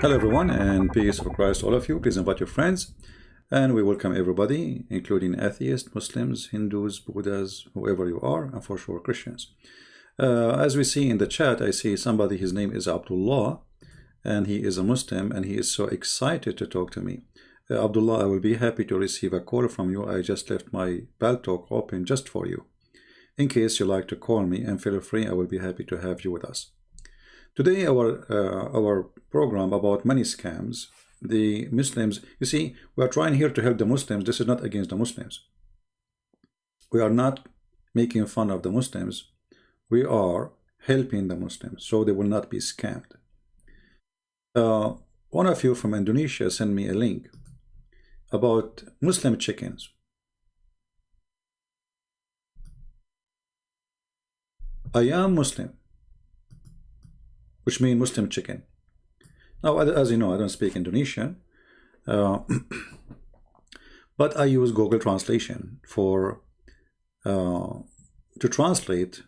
Hello everyone, and peace of Christ all of you. Please invite your friends, and we welcome everybody, including atheists, Muslims, Hindus, Buddhas, whoever you are, and for sure Christians. As we see in the chat, I see somebody, his name is Abdullah, and he is a Muslim, and he is so excited to talk to me. Abdullah, I will be happy to receive a call from you. I just left my Talk open just for you. In case you like to call me, and feel free, I will be happy to have you with us. Today, our program about money scams. The Muslims, you see, we are trying here to help the Muslims. This is not against the Muslims. We are not making fun of the Muslims. We are helping the Muslims so they will not be scammed. One of you from Indonesia sent me a link about Muslim chickens. I am Muslim, which means Muslim chicken. Now, as you know, I don't speak Indonesian, but I use Google Translation for to translate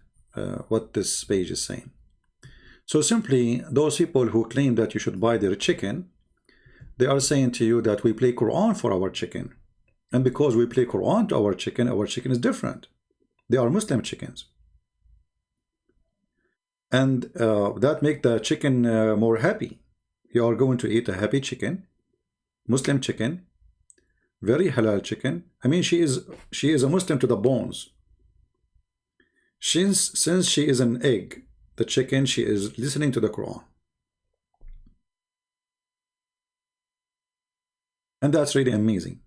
what this page is saying. So simply, those people who claim that you should buy their chicken, they are saying to you that we play Quran for our chicken, and because we play Quran to our chicken is different. They are Muslim chickens. And that make the chicken more happy. You are going to eat a happy chicken, Muslim chicken, very halal chicken. I mean, she is a Muslim to the bones. Since she is an egg, the chicken, she is listening to the Quran. And that's really amazing.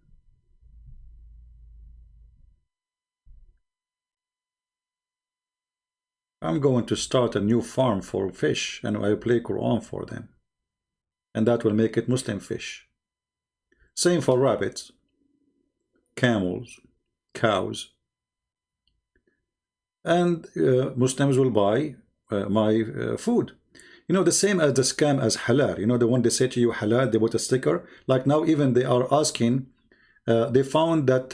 I'm going to start a new farm for fish, and I play Quran for them. And that will make it Muslim fish. Same for rabbits, camels, cows. And Muslims will buy my food. You know, the same as the scam as halal. You know, the one they say to you halal, they put a sticker. Like now, even they are asking, they found that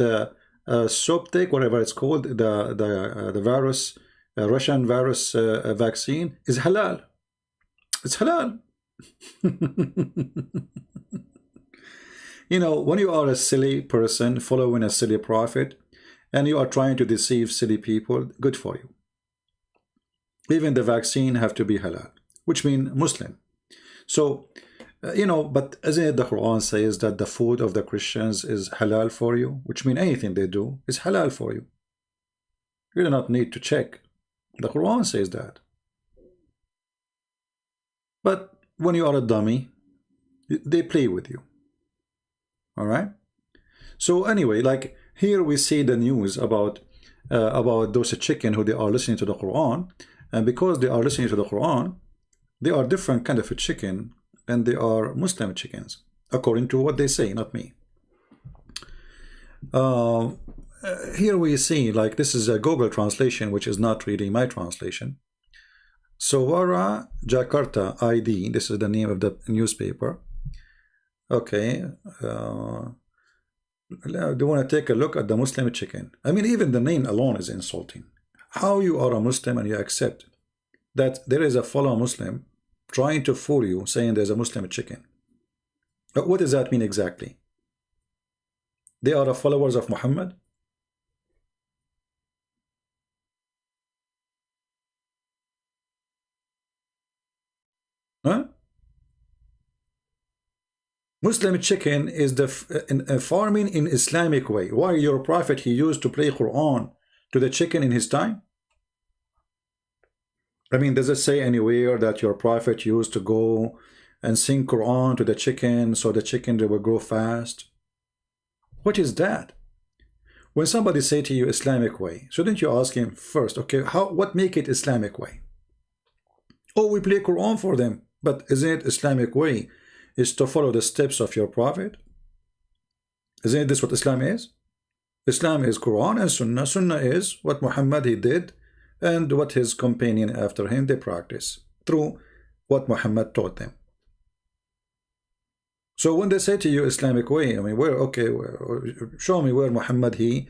Soptic, whatever it's called, the virus, Russian virus vaccine is halal. It's halal. You know, when you are a silly person following a silly prophet and you are trying to deceive silly people, good for you. Even the vaccine have to be halal, which means Muslim. So, you know, but isn't it the Quran says that the food of the Christians is halal for you, which means anything they do is halal for you. You do not need to check. The Quran says that. But when you are a dummy, they play with you. All right. So anyway, like here we see the news about those chicken who they are listening to the Quran, and because they are listening to the Quran, they are different kind of a chicken, and they are Muslim chickens according to what they say, not me. Here we see, like, this is a Google translation, which is not really my translation. Sawara Jakarta ID, this is the name of the newspaper. Okay, do you want to take a look at the Muslim chicken? I mean, even the name alone is insulting. How you are a Muslim and you accept that there is a fellow Muslim trying to fool you, saying there's a Muslim chicken? But what does that mean exactly? They are the followers of Muhammad? Huh? Muslim chicken is the farming in Islamic way. Why your prophet, he used to play Quran to the chicken in his time? I mean, does it say anywhere that your prophet used to go and sing Quran to the chicken so the chicken will grow fast? What is that? When somebody say to you Islamic way, shouldn't you ask him first, okay, what make it Islamic way? Oh, we play Quran for them. But isn't it Islamic way is to follow the steps of your prophet? Isn't this what Islam is? Islam is Quran and Sunnah. Sunnah is what Muhammad he did and what his companion after him they practice through what Muhammad taught them. So when they say to you Islamic way, I mean, show me where Muhammad he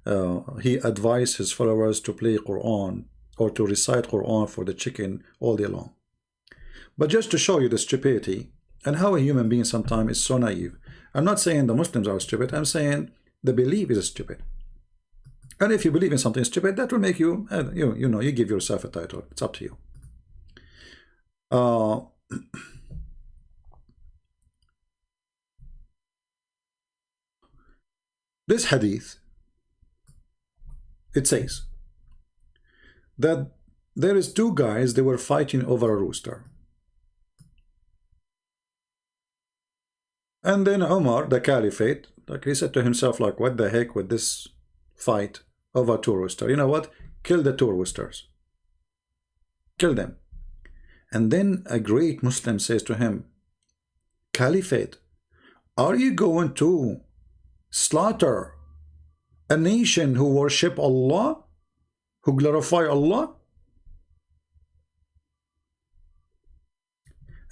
advised his followers to play Quran or to recite Quran for the chicken all day long. But just to show you the stupidity and how a human being sometimes is so naive. I'm not saying the Muslims are stupid. I'm saying the belief is stupid. And if you believe in something stupid, that will make you, you know, you give yourself a title. It's up to you. This hadith, it says that there is two guys, they were fighting over a rooster. And then Umar, the caliphate, like he said to himself, like, what the heck with this fight over two roosters? You know what? Kill the two roosters. Kill them. And then a great Muslim says to him, Caliphate, are you going to slaughter a nation who worship Allah, who glorify Allah?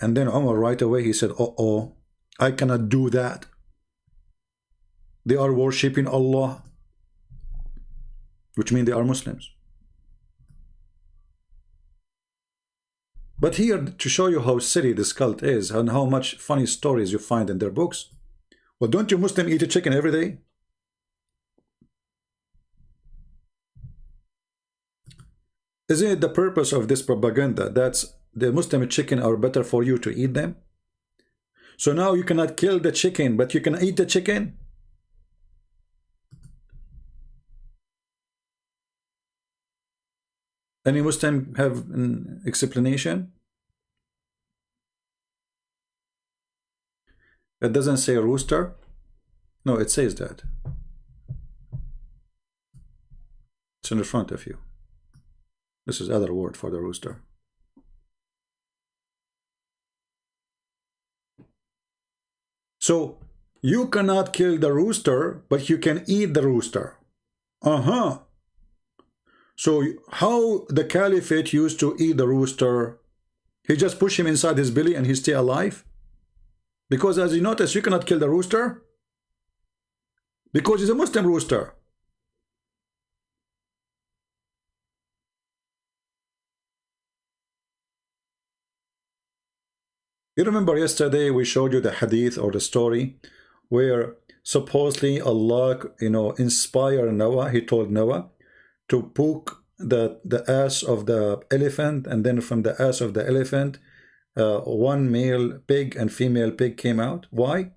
And then Umar right away, he said, oh, I cannot do that. They are worshipping Allah, which means they are Muslims. But here, to show you how silly this cult is and how much funny stories you find in their books, well, don't you Muslims eat a chicken every day? Isn't it the purpose of this propaganda that the Muslim chicken are better for you to eat them? So now you cannot kill the chicken, but you can eat the chicken? Any Muslim have an explanation? It doesn't say rooster. No, it says that. It's in the front of you. This is other word for the rooster. So you cannot kill the rooster, but you can eat the rooster. So how the caliphate used to eat the rooster? He just push him inside his belly and he stay alive? Because as you notice, you cannot kill the rooster. Because he's a Muslim rooster. You remember yesterday we showed you the hadith or the story where supposedly Allah, you know, inspired Noah. He told Noah to poke the ass of the elephant, and then from the ass of the elephant, one male pig and female pig came out. Why?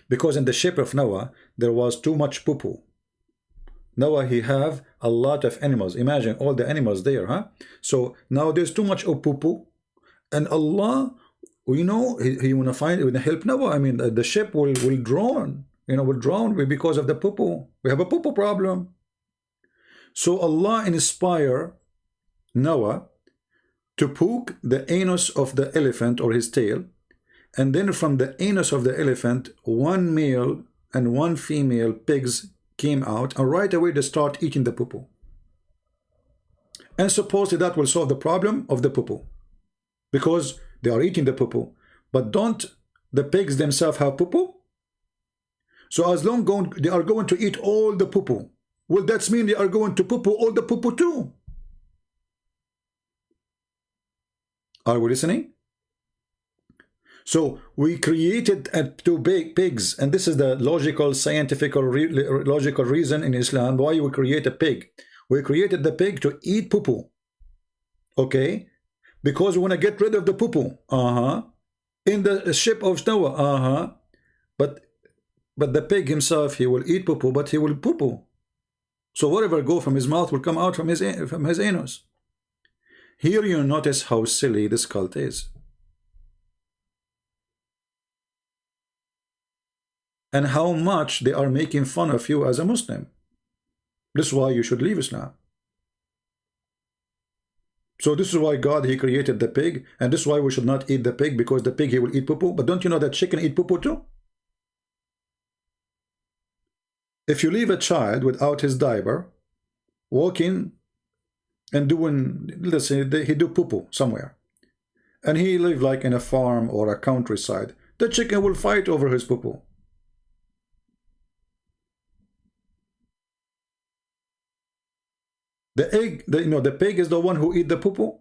Because in the ship of Noah there was too much poo-poo. Noah, he have a lot of animals. Imagine all the animals there, huh? So now there's too much of poo-poo, and Allah, you know, he wanna find, wanna help Noah. I mean, the ship will drown, you know, will drown because of the poo-poo. We have a poo-poo problem. So Allah inspire Noah to poke the anus of the elephant or his tail, and then from the anus of the elephant, one male and one female pigs came out, and right away they start eating the poo-poo. And supposedly that will solve the problem of the poo-poo, because they are eating the poo-poo. But don't the pigs themselves have poo-poo? So as long as they are going to eat all the poo-poo, well, that means they are going to poo-poo all the poo-poo too. Are we listening? So we created two big pigs, and this is the logical, scientific, logical reason in Islam why we create a pig. We created the pig to eat poo-poo. Okay? Because we want to get rid of the poo-poo. In the ship of Noah. But the pig himself, he will eat poo-poo, but he will poo-poo. So whatever go from his mouth will come out from his anus. Here you notice how silly this cult is. And how much they are making fun of you as a Muslim. This is why you should leave Islam. So this is why God, he created the pig, and this is why we should not eat the pig, because the pig, he will eat poo-poo. But don't you know that chicken eat poo-poo too? If you leave a child without his diaper, walking and doing, let's say he do poo-poo somewhere, and he live like in a farm or a countryside, the chicken will fight over his poo-poo. The pig is the one who eat the poo-poo.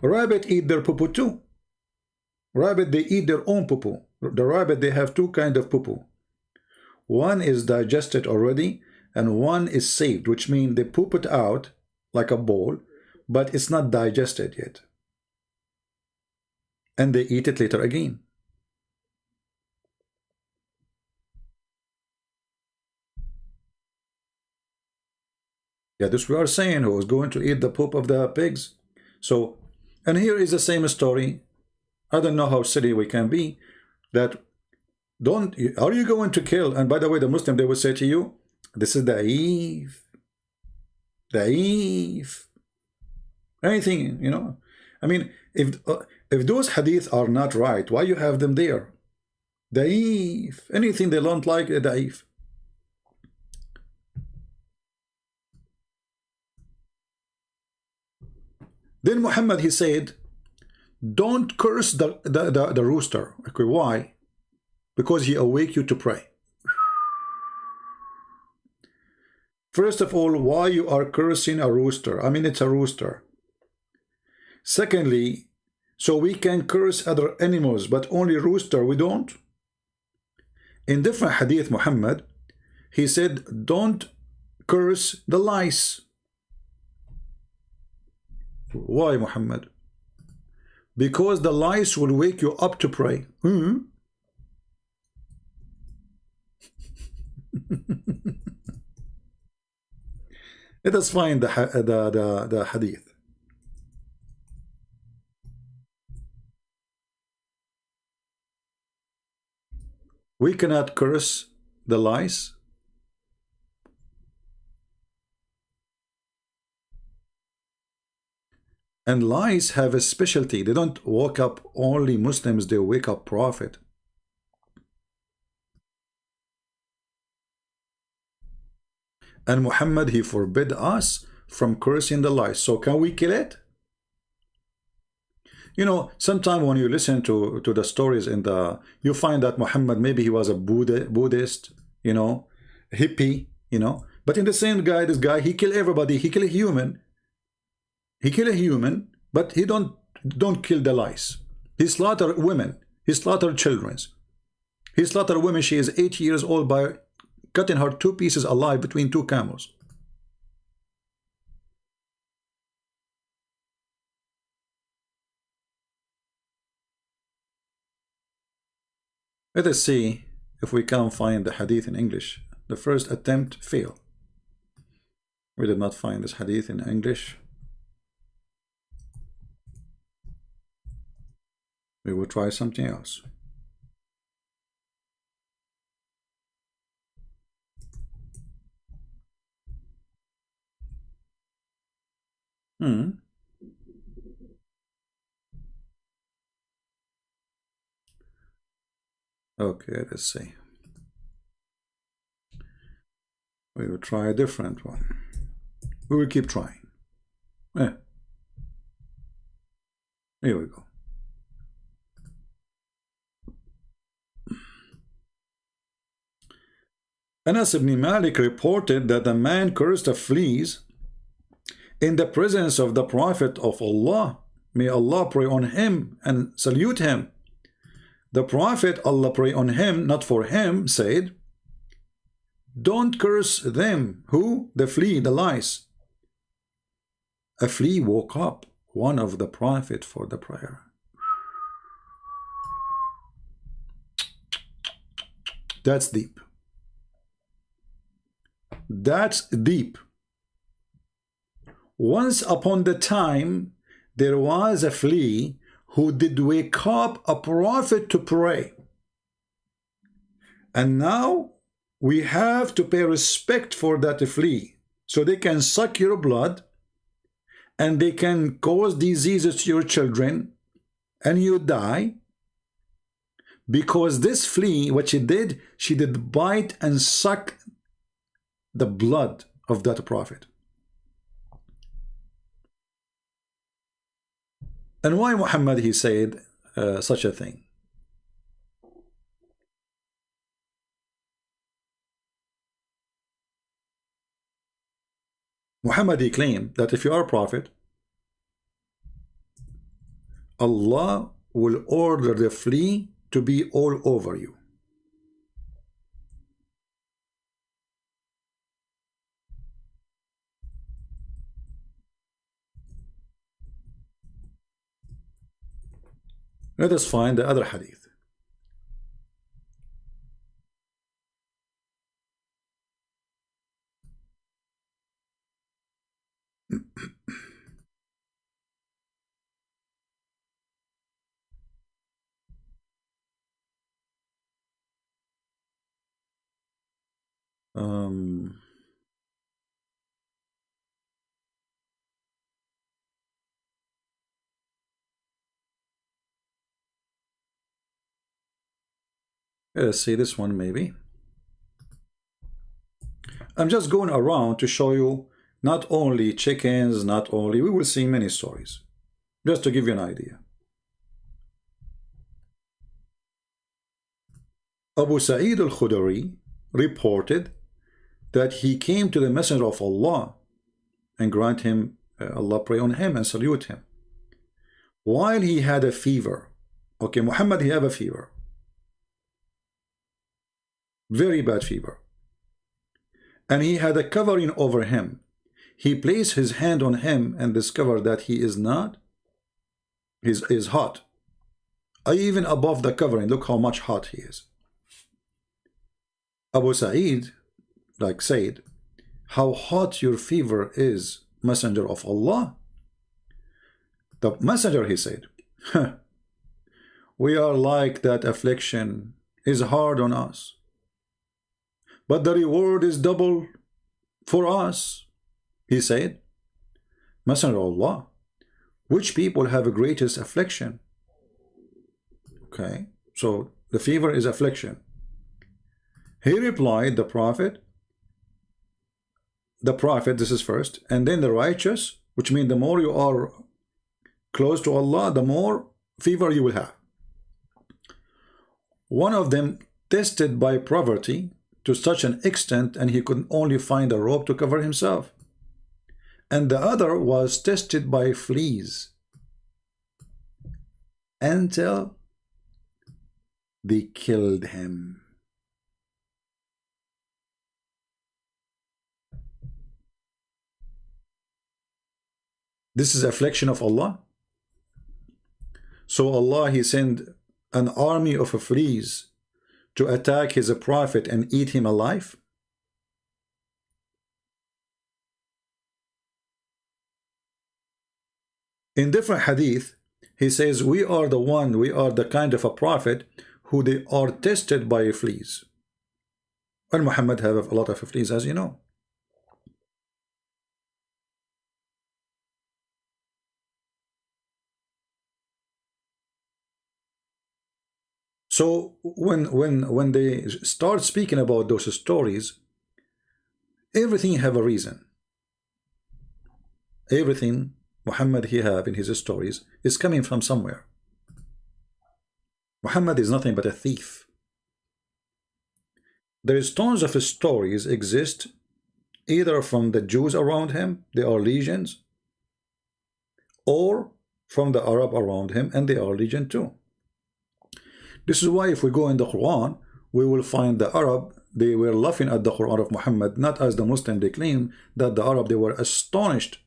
Rabbit eat their poo too. Rabbit, they eat their own poo. The rabbit, they have two kind of poo. One is digested already, and one is saved, which means they poop it out like a bowl, but it's not digested yet. And they eat it later again. Yeah, this we are saying who is going to eat the poop of the pigs. So, and here is the same story. I don't know how silly we can be. That don't, are you going to kill? And by the way, the Muslim, they will say to you, this is da'if. Da'if. Anything, you know. I mean, if those hadith are not right, why you have them there? Da'if. Anything they don't like, da'if. Then Muhammad, he said, don't curse the rooster. Okay, why? Because he awake you to pray. First of all, why you are cursing a rooster? I mean, it's a rooster. Secondly, so we can curse other animals, but only rooster we don't? In different hadith, Muhammad, he said, don't curse the lice. Why, Muhammad? Because the lice will wake you up to pray. Let us find the hadith. We cannot curse the lice. And lies have a specialty. They don't wake up only Muslims, they wake up Prophet. And Muhammad, he forbid us from cursing the lies. So can we kill it? You know, sometimes when you listen to the stories in the, you find that Muhammad, maybe he was a Buddhist, you know, hippie, you know. But in the same guy, this guy, he kill everybody. He kill a human. He kill a human, but he don't kill the lice. He slaughter women. He slaughter children. He slaughter women. She is 8 years old by cutting her 2 pieces alive between 2 camels. Let us see if we can find the hadith in English. The first attempt failed. We did not find this hadith in English. We will try something else. Okay, let's see. We will try a different one. We will keep trying. Here we go. Anas ibn Malik reported that a man cursed the fleas in the presence of the Prophet of Allah. May Allah pray on him and salute him. The Prophet, Allah pray on him, not for him, said, don't curse them. Who? The flea, the lice. A flea woke up one of the Prophet for the prayer. That's deep. That's deep. Once upon the time, there was a flea who did wake up a prophet to pray. And now we have to pay respect for that flea. So they can suck your blood and they can cause diseases to your children and you die. Because this flea, what she did bite and suck the blood of that prophet. And why Muhammad, he said such a thing? Muhammad, he claimed that if you are a prophet, Allah will order the flea to be all over you. Let us find the other hadith. Let's see this one maybe. I'm just going around to show you not only chickens, not only, we will see many stories, just to give you an idea. Abu Sa'id al-Khudri reported that he came to the Messenger of Allah and grant him, Allah pray on him and salute him, while he had a fever. Okay, Muhammad, he have a fever. Very bad fever. And he had a covering over him. He placed his hand on him and discovered that he is not, is hot. Even above the covering, look how much hot he is. Abu Sa'id, said, how hot your fever is, Messenger of Allah. The Messenger, he said, we are like that affliction is hard on us, but the reward is double for us. He said, Messenger of Allah, which people have the greatest affliction? Okay, so the fever is affliction. He replied, the Prophet, this is first, and then the righteous, which means the more you are close to Allah, the more fever you will have. One of them tested by poverty to such an extent, and he could only find a robe to cover himself. And the other was tested by fleas until they killed him. This is affliction of Allah. So Allah, he sent an army of fleas to attack his prophet and eat him alive. In different hadith, he says, we are the kind of a prophet who they are tested by fleas. And Muhammad have a lot of fleas, as you know. So when they start speaking about those stories, everything have a reason. Everything Muhammad he have in his stories is coming from somewhere. Muhammad is nothing but a thief. There is tons of stories exist, either from the Jews around him, they are legions, or from the Arab around him, and they are legion too. This is why if we go in the Quran, we will find the Arab, they were laughing at the Quran of Muhammad, not as the Muslim they claim, that the Arab, they were astonished.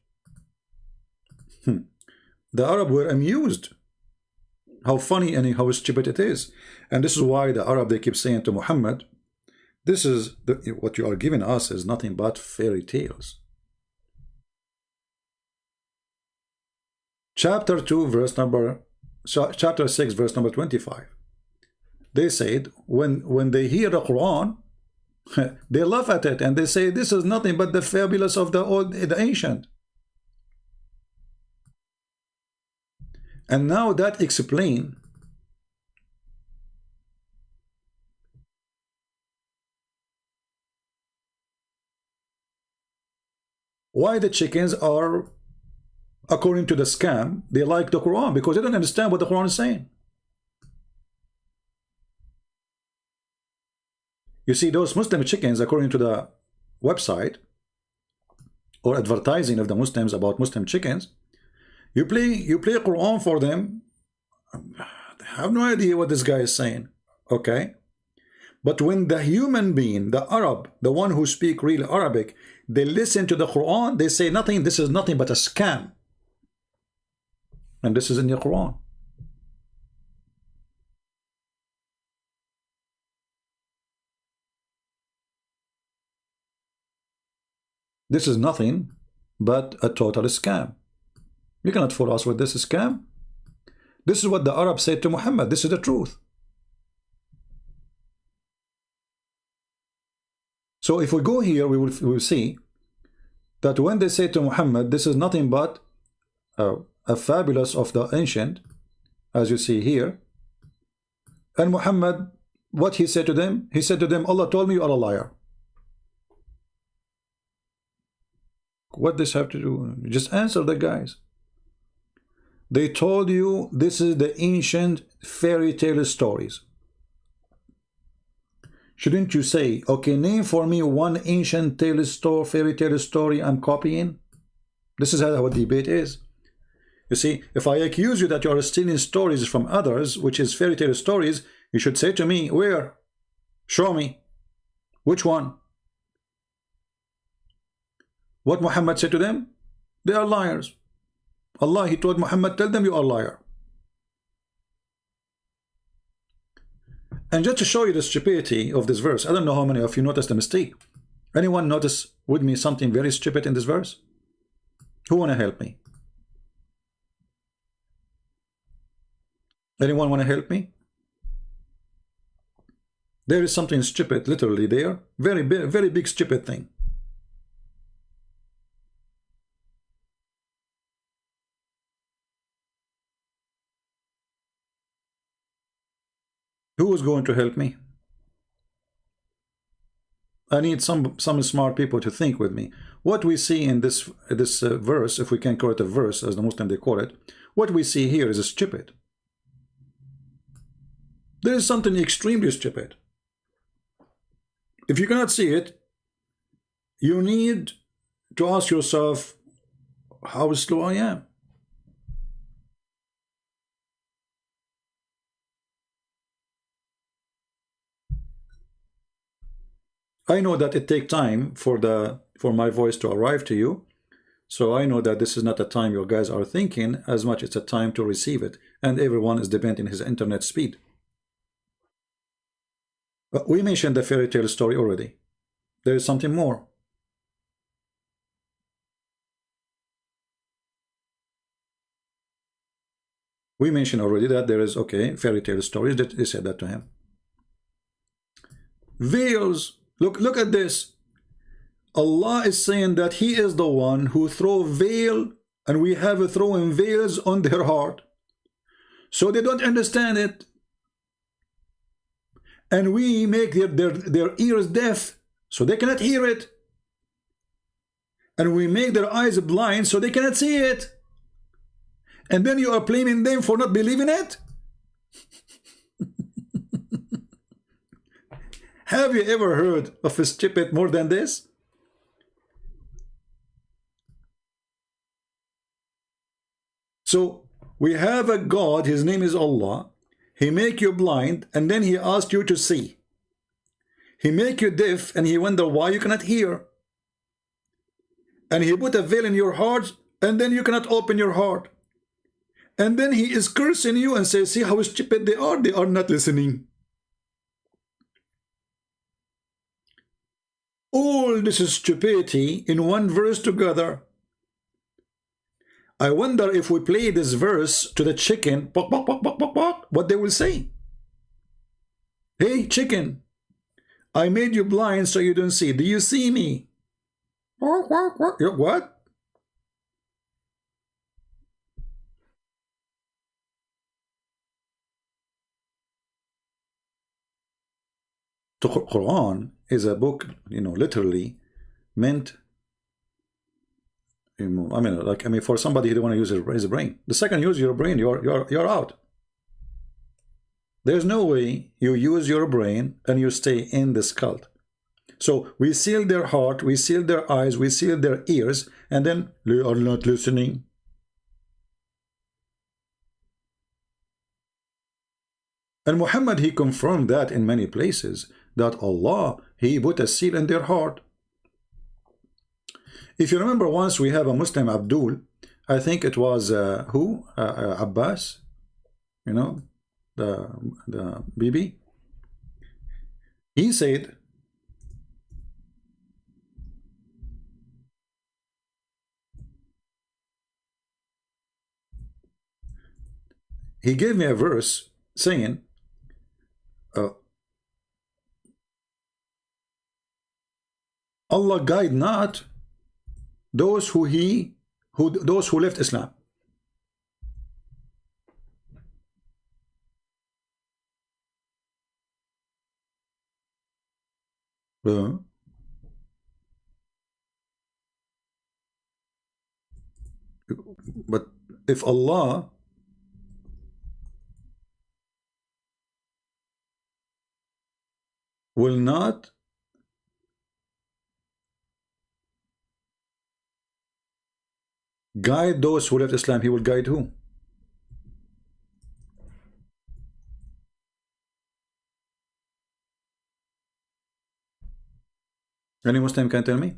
The Arab were amused. How funny and how stupid it is. And this is why the Arab, they keep saying to Muhammad, this is, what you are giving us is nothing but fairy tales. Chapter 6, verse number 25. They said, when they hear the Quran, they laugh at it and they say, this is nothing but the fabulous of the ancient. And now that explains why the chickens are, according to the scam, they like the Quran, because they don't understand what the Quran is saying. You see, those Muslim chickens, according to the website or advertising of the Muslims about Muslim chickens, you play Quran for them, They have no idea what this guy is saying. Okay? But when the human being, the Arab, the one who speak real Arabic, they listen to the Quran, they say nothing, this is nothing but a scam. And this is in the Quran. This is nothing but a total scam. You cannot fool us with this scam. This is what the Arabs said to Muhammad. This is the truth. So if we go here, we will see that when they say to Muhammad, this is nothing but a fabulous of the ancient, as you see here. And Muhammad, what he said to them? He said to them, Allah told me you are a liar. What does this have to do? Just answer the guys. They told you this is the ancient fairy tale stories. Shouldn't you say, okay, name for me one ancient fairy tale story I'm copying? This is how the debate is. You see, if I accuse you that you are stealing stories from others, which is fairy tale stories, you should say to me, where? Show me. Which one? What Muhammad said to them? They are liars. Allah, he told Muhammad, tell them you are a liar. And just to show you the stupidity of this verse, I don't know how many of you noticed the mistake. Anyone notice with me something very stupid in this verse? Who want to help me? Anyone want to help me? There is something stupid literally there. Very big stupid thing. Who is going to help me? I need some smart people to think with me. What we see in this verse, if we can call it a verse, as the Muslim they call it, what we see here is stupid. There is something extremely stupid. If you cannot see it, you need to ask yourself how slow I am. I know that it takes time for my voice to arrive to you, so I know that this is not a time your guys are thinking as much as a time to receive it, and everyone is depending on his internet speed. But we mentioned the fairy tale story already. There is something more. We mentioned already that there is, okay, fairy tale stories. They said that to him. Veils. Look at this. Allah is saying that he is the one who throw veil, and we have throwing veils on their heart. So they don't understand it. And we make their ears deaf, so they cannot hear it. And we make their eyes blind, so they cannot see it. And then you are blaming them for not believing it? Have you ever heard of a stupid more than this? So we have a God, his name is Allah. He make you blind, and then he asked you to see. He make you deaf, and he wonder why you cannot hear. And he put a veil in your heart, and then you cannot open your heart. And then he is cursing you and says, see how stupid they are not listening. All this is stupidity in one verse together. I wonder if we play this verse to the chicken, what they will say. Hey, chicken, I made you blind so you don't see. Do you see me? What? The Quran is a book, literally meant, for somebody who don't want to use his brain. The second you use your brain, you're out. There's no way you use your brain and you stay in this cult. So we seal their heart, we seal their eyes, we seal their ears, and then they are not listening. And Muhammad, he confirmed that in many places, that Allah, he put a seal in their heart. If you remember, once we have a Muslim, Abdul, I think it was Abbas, you know, the Bibi. He said, he gave me a verse saying, Allah guide not those who left Islam. But if Allah will not guide those who left Islam, he will guide who? Any Muslim can tell me?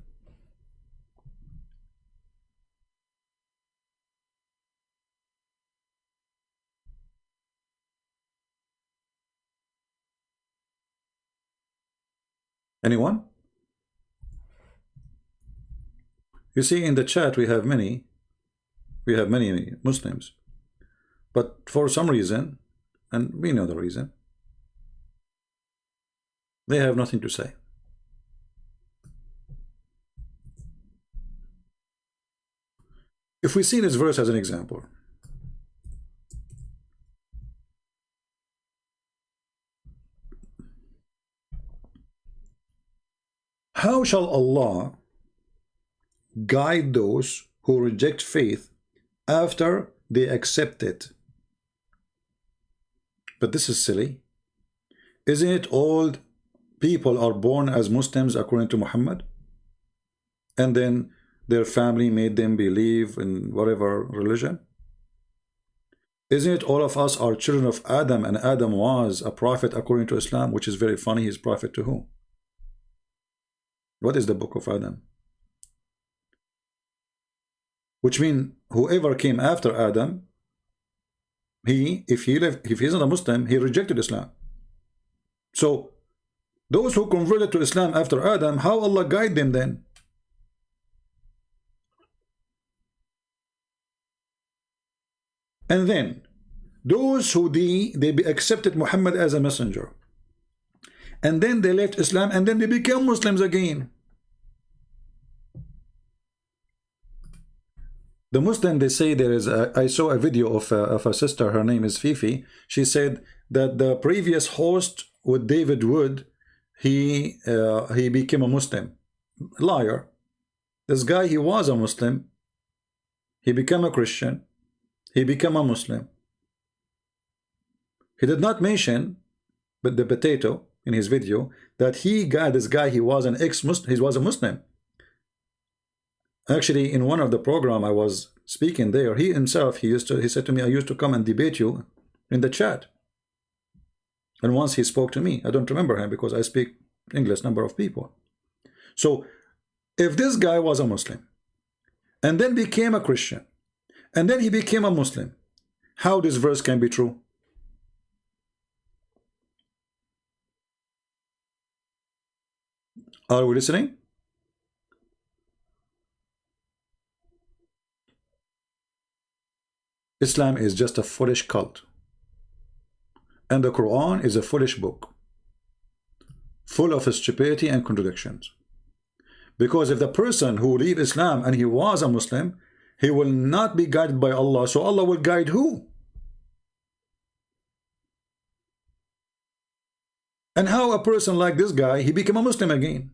Anyone? You see, in the chat we have many Muslims, but for some reason, and we know the reason, they have nothing to say. If we see this verse as an example, how shall Allah guide those who reject faith after they accept it? But this is silly. Isn't it all people are born as Muslims according to Muhammad? And then their family made them believe in whatever religion? Isn't it all of us are children of Adam, and Adam was a prophet according to Islam, which is very funny. He's prophet to who? What is the book of Adam? Which means whoever came after Adam, if he's not a Muslim, he rejected Islam. So those who converted to Islam after Adam, how Allah guide them then? And then those who they accepted Muhammad as a messenger, and then they left Islam, and then they became Muslims again. The Muslim, they say there is I saw a video of a sister, her name is Fifi. She said that the previous host with David Wood, he became a Muslim. Liar. This guy, he was a Muslim. He became a Christian. He became a Muslim. He did not mention, but the potato in his video, that this guy, he was an ex-Muslim. He was a Muslim. Actually, in one of the program I was speaking there, he himself, he said to me, I used to come and debate you in the chat. And once he spoke to me, I don't remember him because I speak English number of people. So if this guy was a Muslim and then became a Christian and then he became a Muslim, how this verse can be true? Are we listening? Islam is just a foolish cult, and the Quran is a foolish book full of stupidity and contradictions. Because if the person who leave Islam and he was a Muslim, he will not be guided by Allah, so Allah will guide who? And how a person like this guy, he became a Muslim again?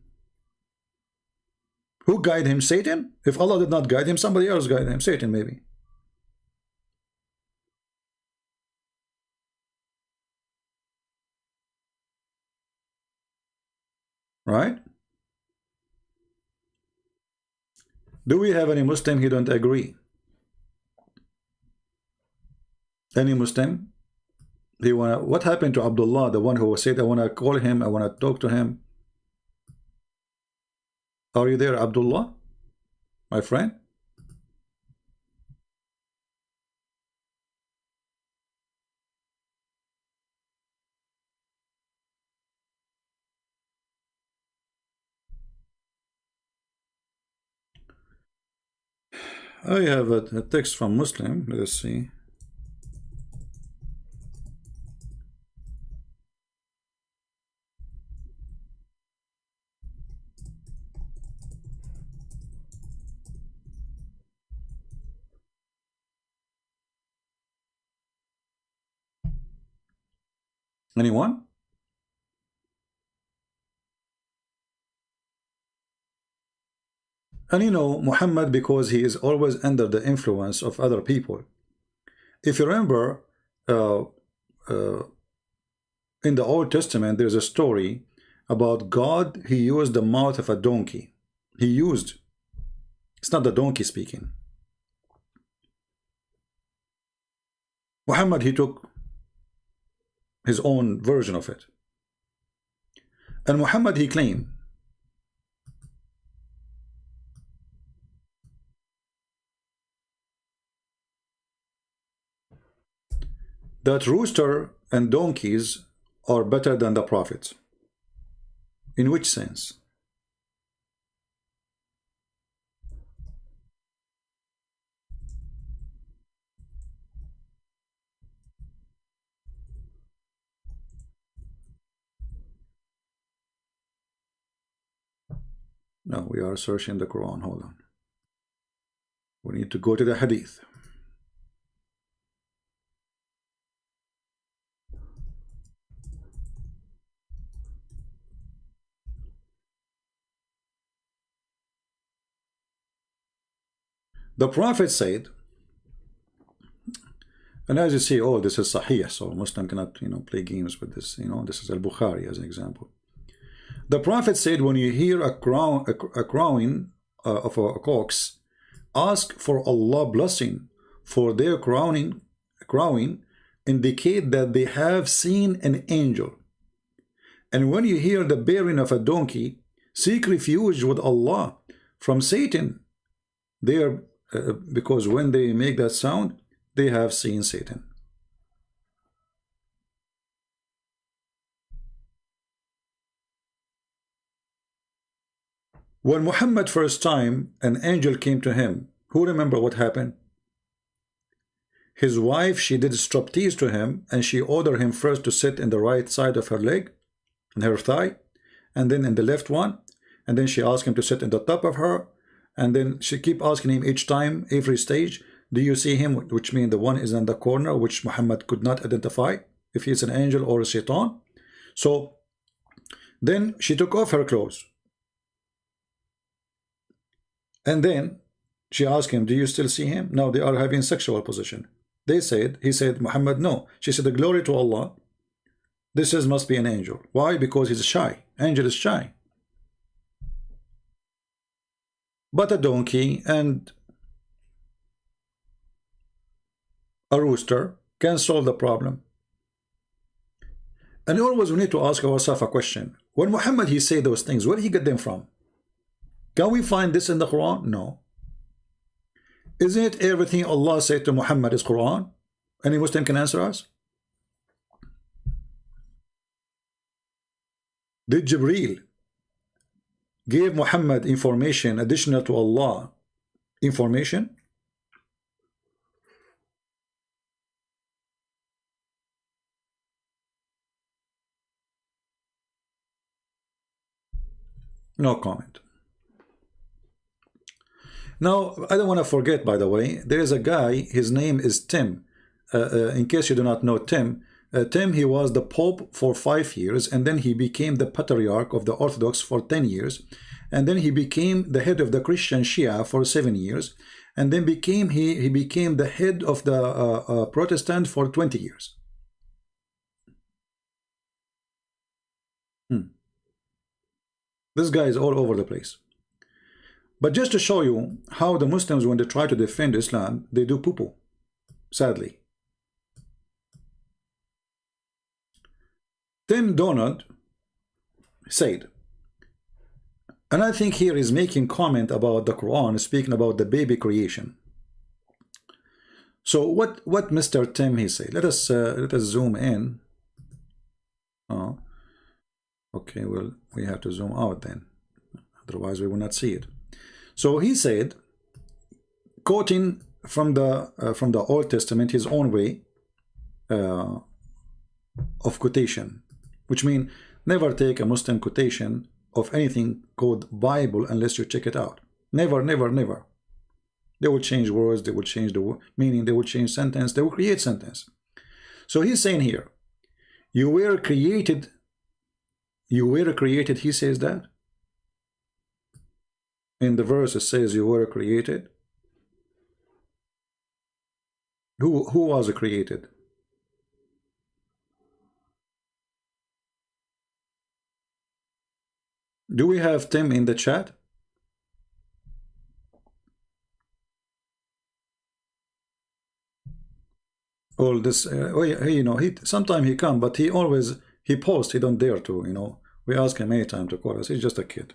Who guided him? Satan? If Allah did not guide him, somebody else guided him. Satan maybe. Right? Do we have any Muslim who don't agree? Any Muslim? What happened to Abdullah, the one who said, I want to call him, I want to talk to him? Are you there, Abdullah, my friend? I have a text from Muslim. Let's see. Anyone? And you know, Muhammad, because he is always under the influence of other people. If you remember, in the Old Testament, there's a story about God. He used the mouth of a donkey. It's not the donkey speaking. Muhammad, he took his own version of it. And Muhammad, he claimed that rooster and donkeys are better than the prophets. In which sense? No, we are searching the Quran. Hold on. We need to go to the Hadith. The Prophet said, and as you see, oh, this is Sahih, so Muslim cannot, play games with this. This is Al-Bukhari as an example. The Prophet said, when you hear a crowing of a cocks, ask for Allah blessing, for their crowing indicate that they have seen an angel. And when you hear the baying of a donkey, seek refuge with Allah from Satan. Because when they make that sound, they have seen Satan. When Muhammad first time an angel came to him, who remember what happened? His wife, she did striptease to him, and she ordered him first to sit in the right side of her leg, in her thigh, and then in the left one, and then she asked him to sit in the top of her, and then she keep asking him each time, every stage, do you see him? Which means the one is in the corner, which Muhammad could not identify if he's an angel or a shaitan. So then she took off her clothes. And then she asked him, do you still see him? Now they are having sexual position. He said, Muhammad, no. She said, the glory to Allah. This must be an angel. Why? Because he's shy. Angel is shy. But a donkey and a rooster can solve the problem. And always we need to ask ourselves a question. When Muhammad, he said those things, where did he get them from? Can we find this in the Quran? No. Isn't it everything Allah said to Muhammad is Quran? Any Muslim can answer us? Did Jibreel give Muhammad information additional to Allah information? No comment. Now, I don't want to forget, by the way, there is a guy, his name is Tim. In case you do not know Tim, Tim, he was the Pope for 5 years, and then he became the Patriarch of the Orthodox for 10 years, and then he became the head of the Christian Shia for 7 years, and then he became the head of the Protestant for 20 years. This guy is all over the place. But just to show you how the Muslims, when they try to defend Islam, they do poo-poo, sadly. Tim Donald said, and I think here is making comment about the Quran, speaking about the baby creation. So what Mr. Tim he said? Let us zoom in. Oh, okay. Well, we have to zoom out then, otherwise we will not see it. So he said, quoting from the Old Testament, his own way of quotation, which means never take a Muslim quotation of anything called Bible unless you check it out. Never, never, never. They will change words, they will change the meaning, they will change sentence, they will create sentence. So he's saying here, you were created, he says that. In the verse it says you were created. Who was created? Do we have Tim in the chat? All this, you know, sometimes he come, but he posts. He don't dare to, you know. We ask him many times to call us. He's just a kid.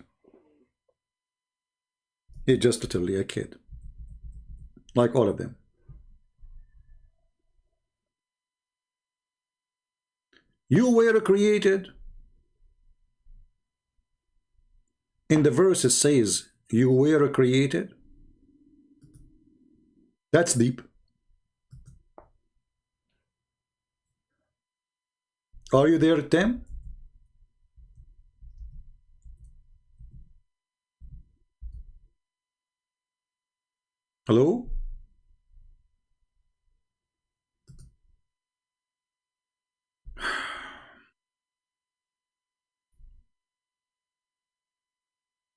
He's just totally a kid, like all of them. You were created. In the verse it says you were created. That's deep. Are you there, Tim? Hello?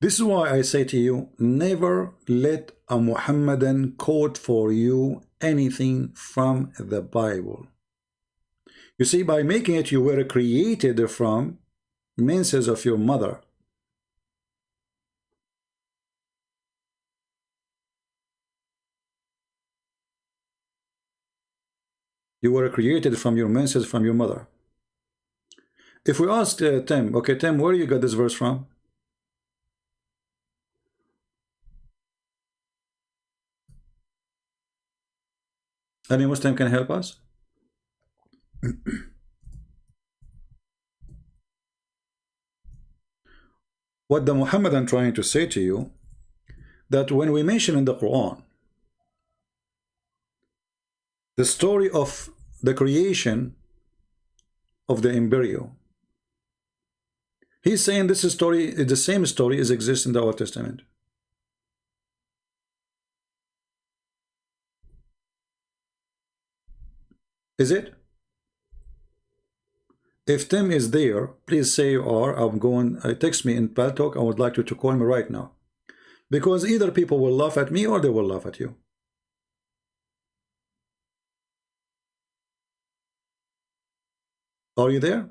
This is why I say to you, never let a Muhammadan quote for you anything from the Bible. You see, by making it, you were created from menses of your mother. You were created from your menses from your mother. If we ask Tim, okay, Tim, where you got this verse from? Any Muslim can help us? What the Muhammadan trying to say to you, that when we mention in the Quran the story of the creation of the embryo, he's saying this story is the same story as exists in the Old Testament. Is it? If Tim is there, please say you are. I'm going, text me in Paltalk. I would like you to call me right now. Because either people will laugh at me or they will laugh at you. Are you there?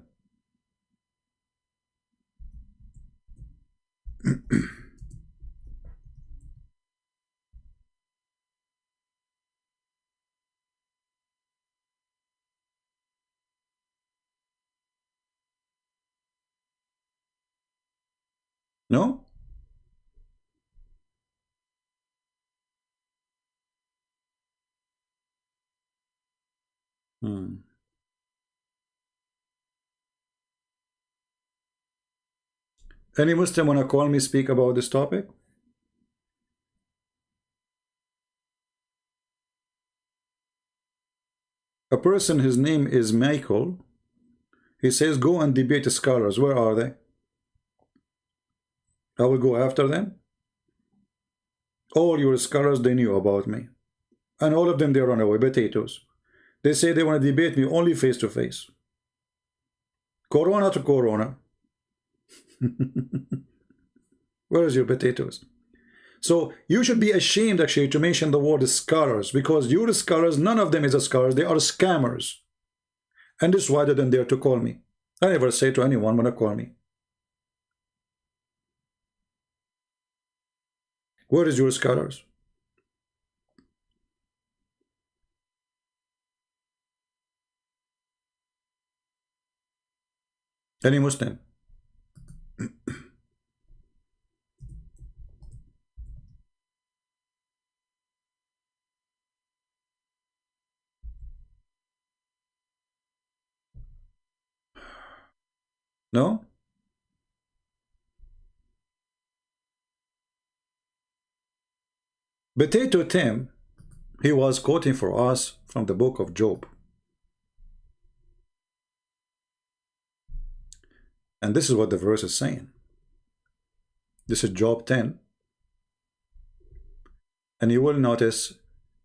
No? Any Muslim want to call me, speak about this topic? A person, his name is Michael. He says, go and debate the scholars. Where are they? I will go after them. All your scholars, they knew about me. And all of them, they run away, potatoes. They say they want to debate me only face to face. Corona to Corona. Where is your potatoes? So you should be ashamed actually to mention the word scholars, because your scholars, none of them is a scholar. They are scammers. And this is why they didn't dare to call me. I never say to anyone when to call me. Where is your scholars? Any Muslim. No? Potato Tim, he was quoting for us from the book of Job. And this is what the verse is saying. This is Job 10. And you will notice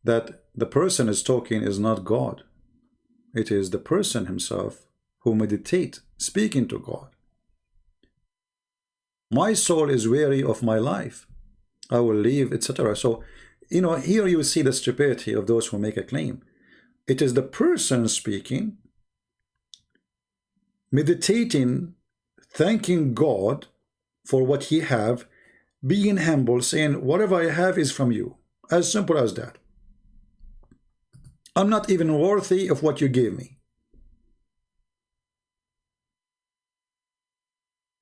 that the person is talking is not God. It is the person himself who meditate, speaking to God. My soul is weary of my life. I will leave, etc. So, you know, here you see the stupidity of those who make a claim. It is the person speaking, meditating, thanking God for what he have, being humble, saying, whatever I have is from you. As simple as that. I'm not even worthy of what you gave me.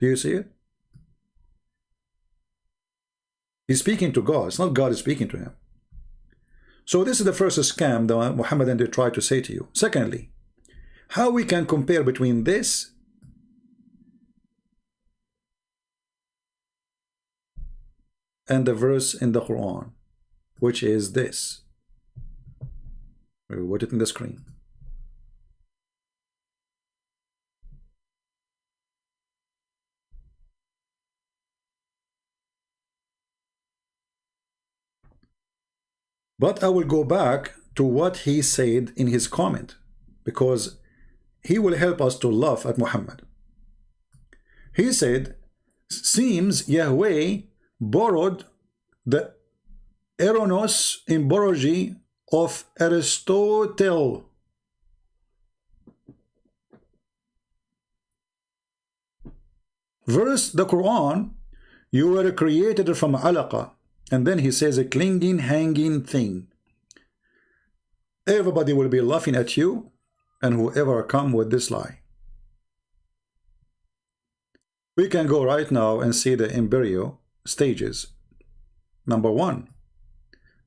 Do you see it? He's speaking to God. It's not God is speaking to him. So this is the first scam that Muhammad and they try to say to you. Secondly, how we can compare between this and the verse in the Quran, which is this. We will put it in the screen. But I will go back to what he said in his comment, because he will help us to laugh at Muhammad. He said, seems Yahweh borrowed the eronos emborogy of Aristotle. Verse the Quran, you were created from alaqa. And then he says a clinging, hanging thing. Everybody will be laughing at you and whoever come with this lie. We can go right now and see the embryo stages. Number one,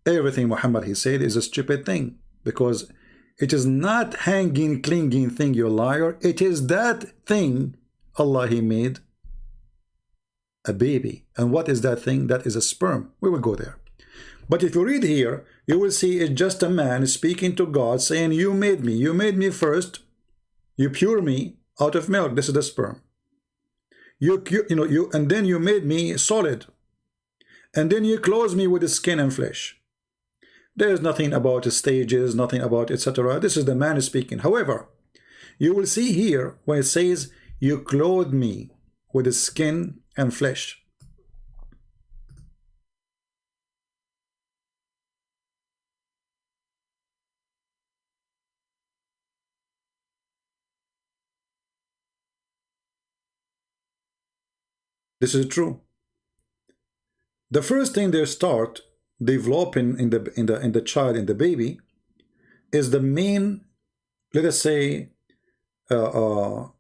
everything Muhammad he said is a stupid thing, because it is not hanging, clinging thing, you liar. It is that thing Allah he made a baby. And what is that thing? That is a sperm. We will go there. But if you read here, you will see it's just a man speaking to God saying, you made me first, you pure me out of milk. This is the sperm. And then you made me solid, and then you clothe me with the skin and flesh. There is nothing about the stages, nothing about etc. This is the man speaking. However, you will see here when it says you clothe me with the skin and flesh. This is true. The first thing they start developing in the child, in the baby, is the main, let us say, the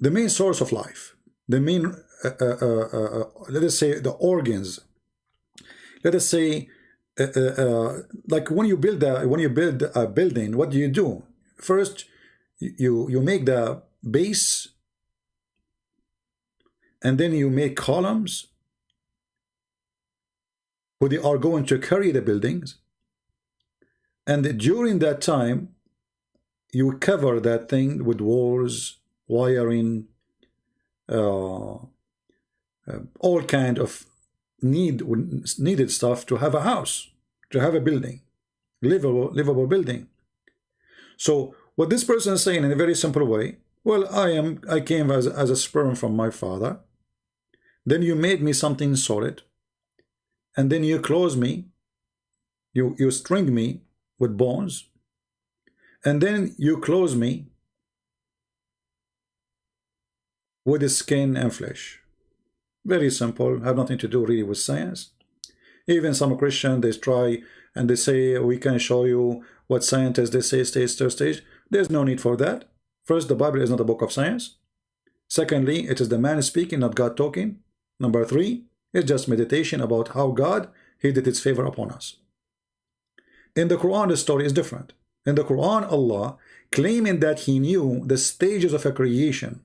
main source of life, the main, let us say, the organs. Let us say, like when you build a building, what do? First, you make the base, and then you make columns who they are going to carry the buildings, and during that time you cover that thing with walls, wiring, all kind of needed stuff to have a house, to have a building, livable building. So what this person is saying in a very simple way, well, I came as a sperm from my father, then you made me something solid, and then you close me, you string me with bones, and then you close me with the skin and flesh. Very simple, have nothing to do really with science. Even some Christian, they try and they say, we can show you what scientists, they say stage, third stage. There's no need for that. First, the Bible is not a book of science. Secondly, it is the man speaking, not God talking. Number 3, it's just meditation about how God, He did His favor upon us. In the Quran, the story is different. In the Quran, Allah claiming that He knew the stages of a creation.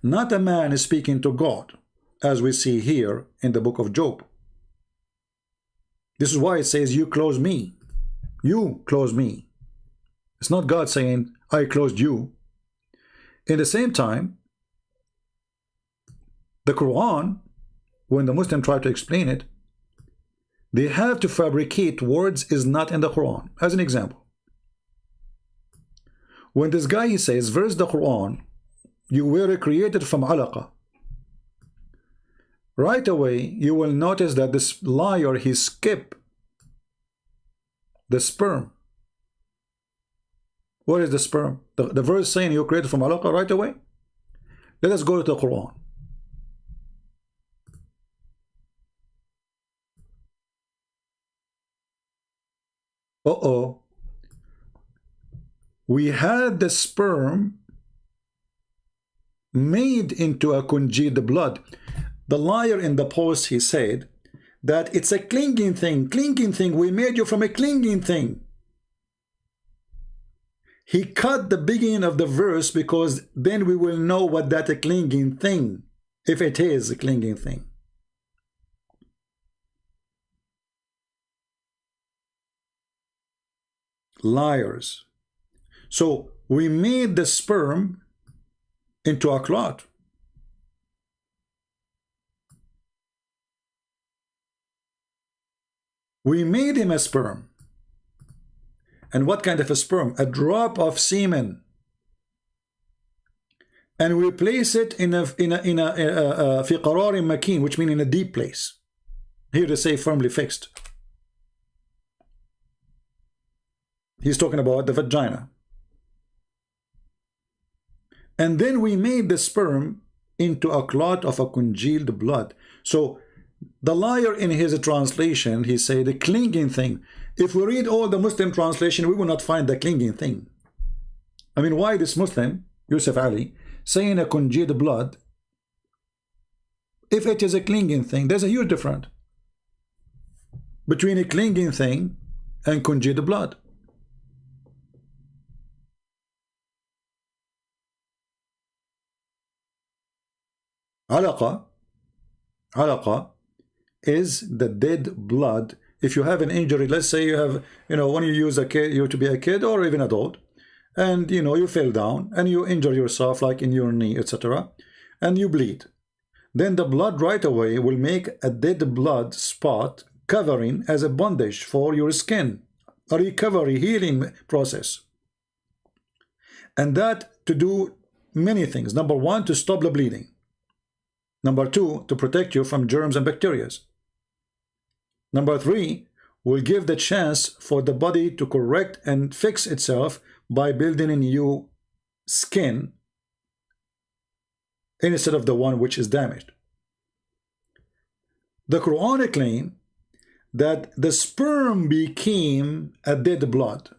Not a man is speaking to God, as we see here in the book of Job. This is why it says, you close me. You close me. It's not God saying, I closed you. In the same time, the Quran, when the Muslim try to explain it, they have to fabricate words is not in the Quran. As an example, when this guy he says, verse the Quran, you were created from alaqa. Right away, you will notice that this liar, he skipped the sperm. What is the sperm? The verse saying you created from alaqa right away. Let us go to the Quran. We had the sperm made into a congealed blood. The liar in the post, he said that it's a clinging thing. We made you from a clinging thing. He cut the beginning of the verse because then we will know what that a clinging thing, if it is a clinging thing. Liars. So we made the sperm into a clot. We made him a sperm. And what kind of a sperm? A drop of semen. And we place it in a fi qararin makin, which means in a deep place. Here they say firmly fixed. He's talking about the vagina. And then we made the sperm into a clot of a congealed blood. So the liar in his translation, he said the clinging thing. If we read all the Muslim translation, we will not find the clinging thing. I mean, why this Muslim, Yusuf Ali, saying a congealed blood, if it is a clinging thing? There's a huge difference between a clinging thing and congealed blood. Alaqa is the dead blood. If you have an injury, let's say you have, when you use a kid, you to be a kid or even adult, and you fell down and you injure yourself like in your knee, etc., and you bleed, then the blood right away will make a dead blood spot covering as a bandage for your skin, a recovery healing process. And that to do many things. Number 1, to stop the bleeding. Number 2, to protect you from germs and bacteria. Number 3, will give the chance for the body to correct and fix itself by building a new skin instead of the one which is damaged. The Quran claims that the sperm became a dead blood.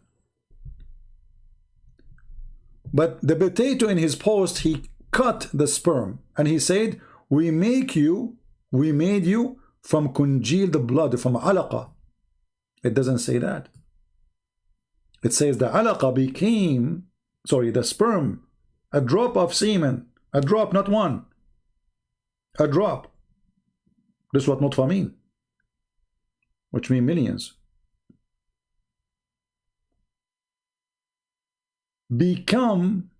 But the potato in his post, he cut the sperm and he said, we made you from congealed blood, from alaqa. It doesn't say that. It says the alaqa became, the sperm, a drop of semen, a drop, not one, a drop. This is what nutfa mean, which mean millions. Become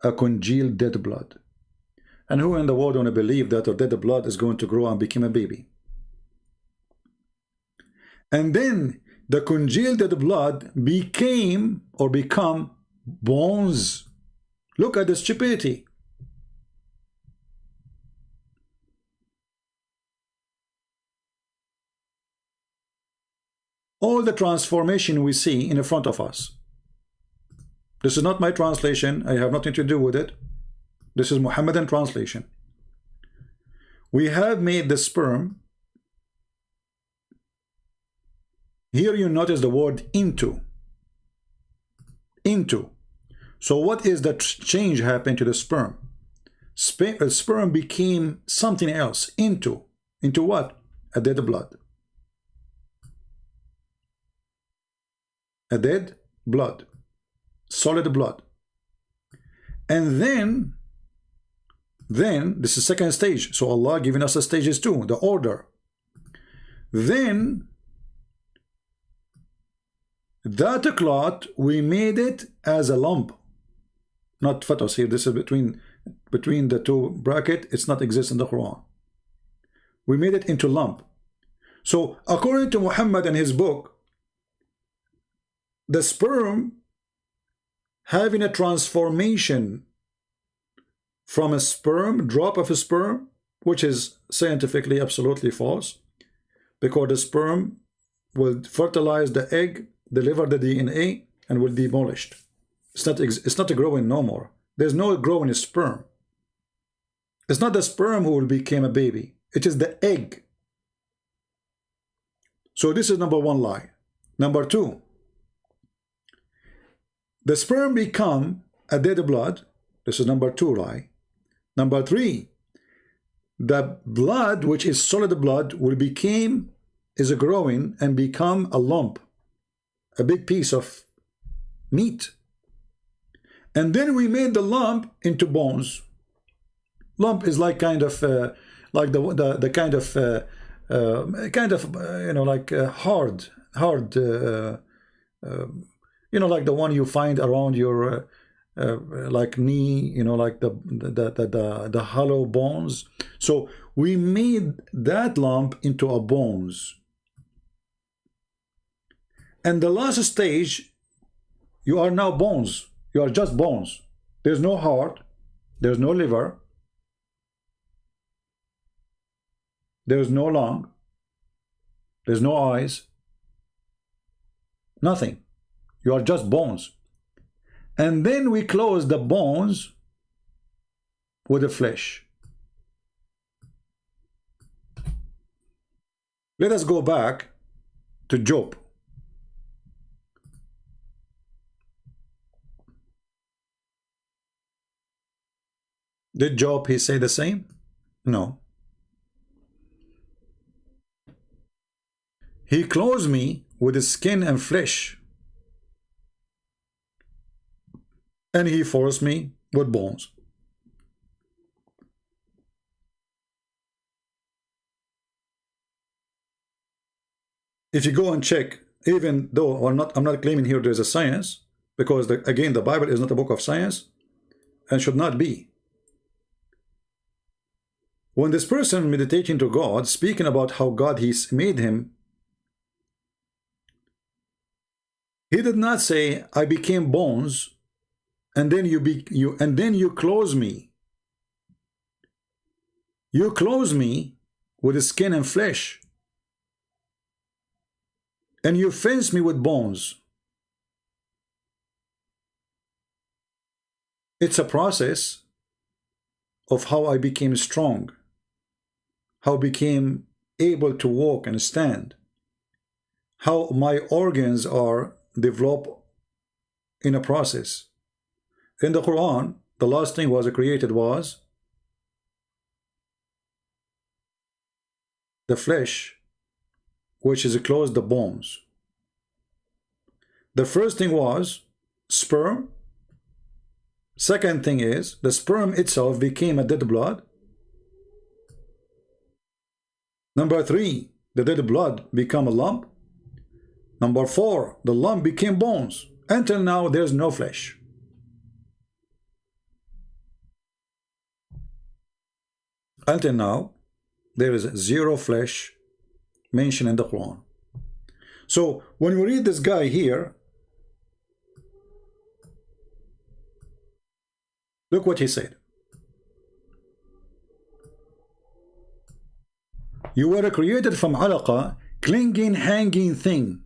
a congealed dead blood. And who in the world want to believe that our dead blood is going to grow and become a baby? And then the congealed dead blood became or become bones. Look at the stupidity. All the transformation we see in front of us. This is not my translation. I have nothing to do with it. This is Mohammedan translation. We have made the sperm. Here you notice the word into. So what is the change happened to the sperm? Sperm became something else. Into what? A dead blood. A dead blood. Solid blood. And then this is second stage. So Allah giving us the stages too, the order. Then that clot, we made it as a lump. Not fetus here. This is between the two bracket. It's not exist in the Quran. We made it into lump. So according to Muhammad and his book, the sperm having a transformation from a sperm, drop of a sperm, which is scientifically absolutely false, because the sperm will fertilize the egg, deliver the DNA, and will be demolished. It's not growing no more. There's no growing sperm. It's not the sperm who will become a baby. It is the egg. So this is number one lie. Number two, the sperm become a dead blood. This is number two lie. Number three, the blood, which is solid blood, is growing and become a lump, a big piece of meat. And then we made the lump into bones. Lump is like kind of like the kind of you know, like hard you know, like the one you find around your like knee, you know, like the hollow bones. So we made that lump into a bones. And the last stage, you are now bones. You are just bones. There's no heart. There's no liver. There's no lung. There's no eyes. Nothing. You are just bones. And then we close the bones with the flesh. Let us go back to Job. Did Job, he say the same? No. He clothes me with the skin and flesh, and he forced me with bones. If you go and check, even though I'm not claiming here there's a science, because again, the Bible is not a book of science and should not be. When this person meditating to God, speaking about how God he's made him, he did not say, I became bones, and then you clothe me. You clothe me with skin and flesh, and you fence me with bones. It's a process of how I became strong, how I became able to walk and stand, how my organs are developed in a process. In the Quran, the last thing was created was the flesh, which is closed the bones. The first thing was sperm. Second thing is the sperm itself became a dead blood. Number three, the dead blood became a lump. Number four, the lump became bones. Until now, there's no flesh. Until now, there is zero flesh mentioned in the Quran. So when we read this guy here, look what he said. You were created from alaqa, clinging, hanging thing.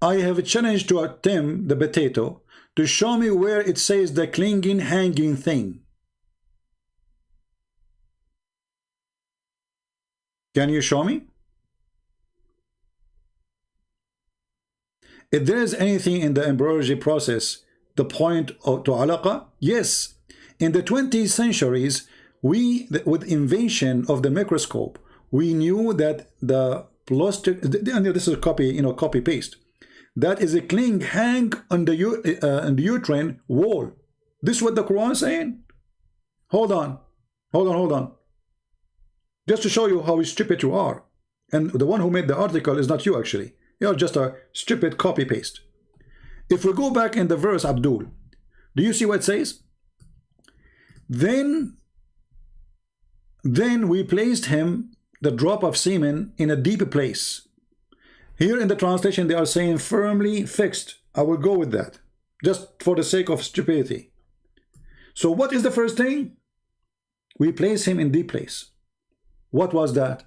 I have challenged to attempt the potato to show me where it says the clinging, hanging thing. Can you show me? If there is anything in the embryology process the point to alaqa? Yes. In the 20th centuries, with invention of the microscope, we knew that the plastic, and this is copy paste, that is a cling hang on the uterine wall. This is what the Quran is saying. Hold on. Just to show you how stupid you are. And the one who made the article is not you, actually. You're just a stupid copy paste. If we go back in the verse, Abdul, do you see what it says? Then we placed him, the drop of semen, in a deep place. Here in the translation they are saying firmly fixed. I will go with that, just for the sake of stupidity. So what is the first thing? We place him in deep place. What was that?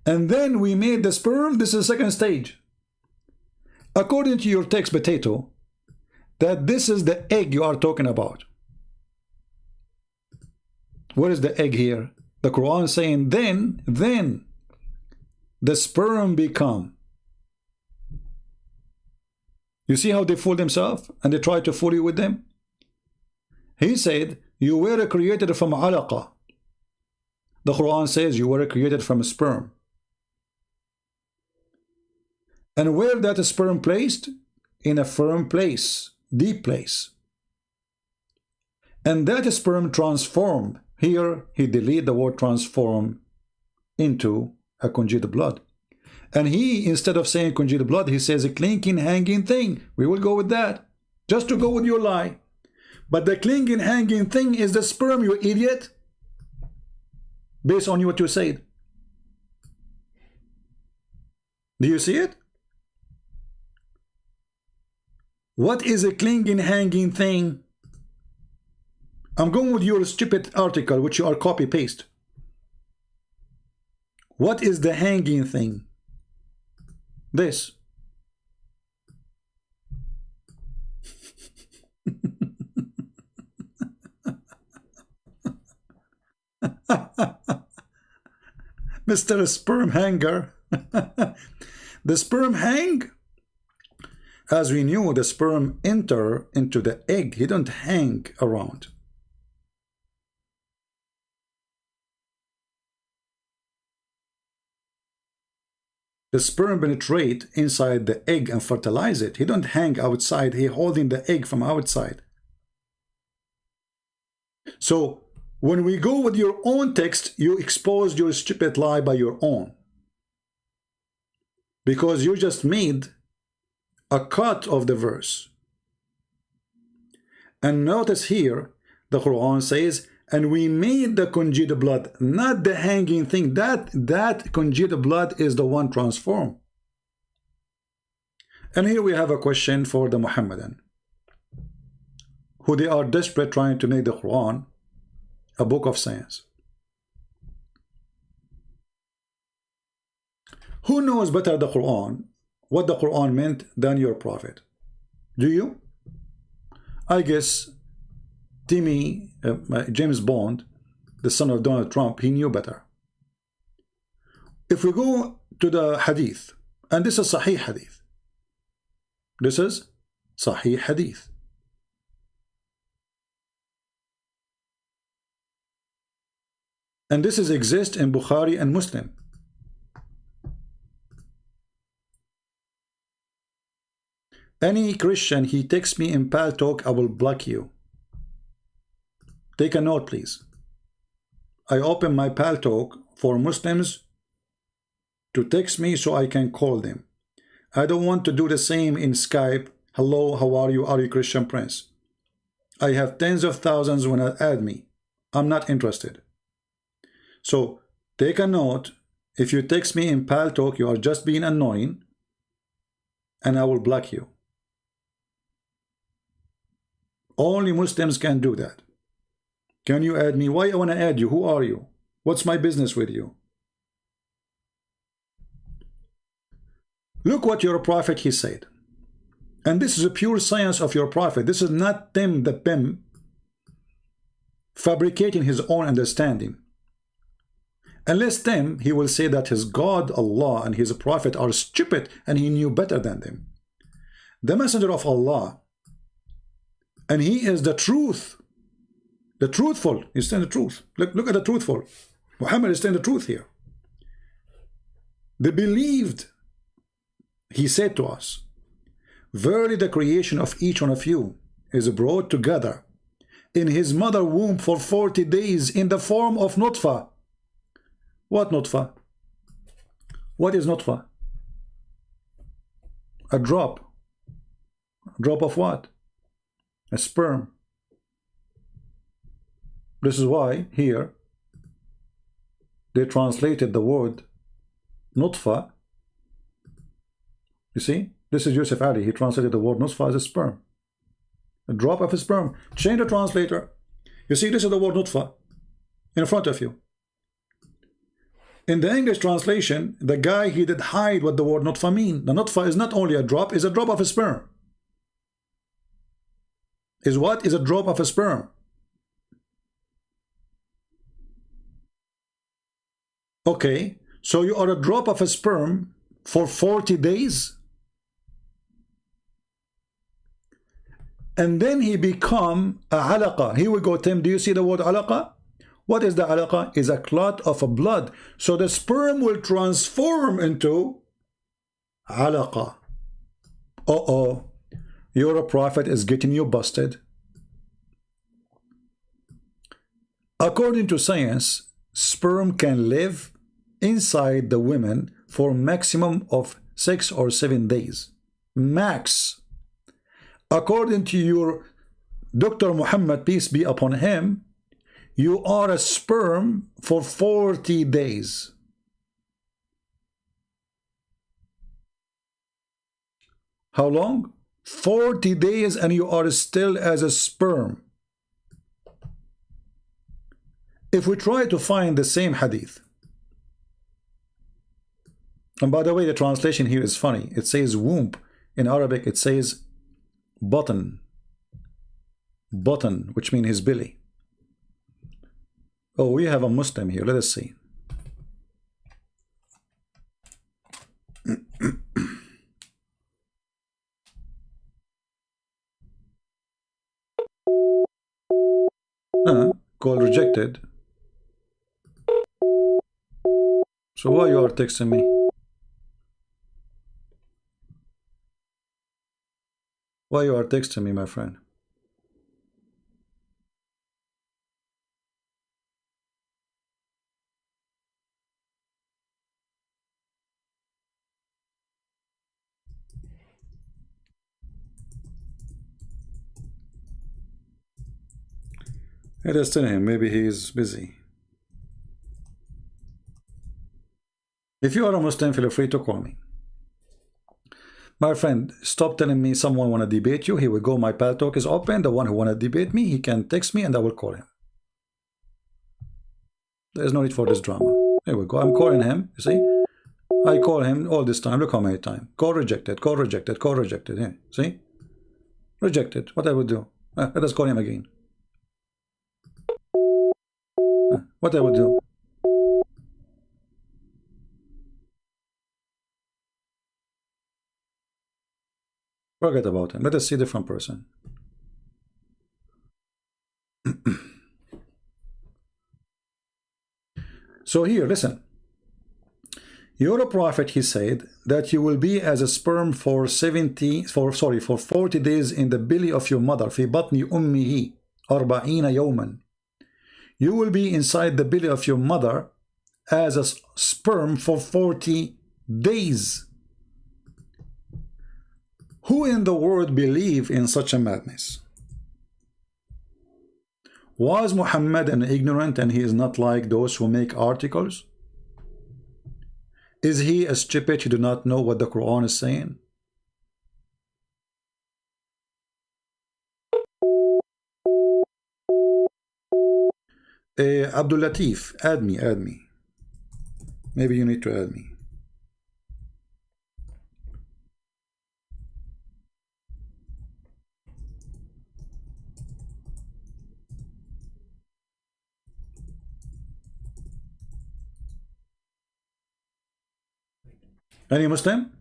And then we made the sperm. This is the second stage. According to your text, potato, that this is the egg you are talking about. What is the egg here? The Quran is saying then the sperm become. You see how they fool themselves and they try to fool you with them? He said you were created from alaqa. The Quran says you were created from a sperm. And where that sperm placed? In a firm place, deep place. And that sperm transformed. Here he deleted the word transform into a congealed blood. And he, instead of saying congealed blood, he says a clinking, hanging thing. We will go with that, just to go with your lie. But the clinging, hanging thing is the sperm, you idiot. Based on what you said. Do you see it? What is a clinging, hanging thing? I'm going with your stupid article, which you are copy-paste. What is the hanging thing? This. Mr. Sperm Hanger. The sperm hang? As we knew, the sperm enter into the egg. He don't hang around. The sperm penetrate inside the egg and fertilize it. He don't hang outside. He holding the egg from outside. So when we go with your own text, you expose your stupid lie by your own. Because you just made a cut of the verse. And notice here, the Quran says, and we made the congealed blood, not the hanging thing. That congealed blood is the one transformed. And here we have a question for the Mohammedan, who they are desperate trying to make the Quran a book of science. Who knows better the Quran, what the Quran meant, than your prophet? Do you? I guess James Bond, the son of Donald Trump, he knew better. If we go to the hadith, and this is Sahih hadith. This is Sahih hadith. And this is exist in Bukhari and Muslim. Any Christian, he texts me in Pal Talk, I will block you. Take a note, please. I open my Pal Talk for Muslims to text me so I can call them. I don't want to do the same in Skype. Hello, how are you Christian Prince? I have tens of thousands when I add me. I'm not interested. So take a note. If you text me in Pal Talk, you are just being annoying, and I will block you. Only Muslims can do that. Can you add me? Why I want to add you? Who are you? What's my business with you? Look what your prophet he said. And this is a pure science of your prophet. This is not Tim the Pim fabricating his own understanding. Unless Tim, he will say that his God, Allah, and his prophet are stupid and he knew better than them. the messenger of Allah, and he is the truth, the truthful. He's saying the truth. Look at the truthful. Muhammad is saying the truth here. They believed. He said to us, verily the creation of each one of you is brought together in his mother womb for 40 days in the form of nutfa. What nutfa? What is nutfa? A drop. A drop of what? A sperm. This is why here they translated the word nutfa. You see, this is Yusuf Ali. He translated the word nutfa as a sperm. A drop of a sperm. Change the translator. You see, this is the word nutfa in front of you. In the English translation, the guy, he did hide what the word nutfa mean. The nutfa is not only a drop, it's a drop of a sperm. Is what? Is a drop of a sperm. Okay, so you are a drop of a sperm for 40 days. And then he become a alaqa. Here we go, Tim. Do you see the word alaqa? What is the alaqa? Is a clot of a blood. So the sperm will transform into alaqa. Uh-oh. Your prophet is getting you busted. According to science, sperm can live inside the women for maximum of 6 or 7 days. Max. According to your Dr. Muhammad, peace be upon him, you are a sperm for 40 days. How long? 40 days, and you are still as a sperm. If we try to find the same hadith, and by the way, the translation here is funny. It says womb. In Arabic, it says button, which means his belly. Oh, we have a Muslim here. Let us see. Call rejected. So why you are texting me? Why you are texting me, my friend? Let us tell him, maybe he is busy. If you are a Muslim, feel free to call me. My friend, stop telling me someone want to debate you. Here we go, my pal talk is open. The one who want to debate me, he can text me and I will call him. There is no need for this drama. Here we go, I'm calling him, you see. I call him all this time, look how many times. Call rejected, call rejected, call rejected. Yeah, see? Rejected, what I would do. Let us call him again. What I would do. Forget about him. Let us see a different person. So here, listen. Your prophet, he said that you will be as a sperm for 40 days in the belly of your mother. في بطن أمه 40 يوما. You will be inside the belly of your mother as a sperm for 40 days. Who in the world believe in such a madness? Was Muhammad an ignorant and he is not like those who make articles? Is he a stupid who do not know what the Quran is saying? Abdul Latif, add me. Maybe you need to add me. Any Muslim?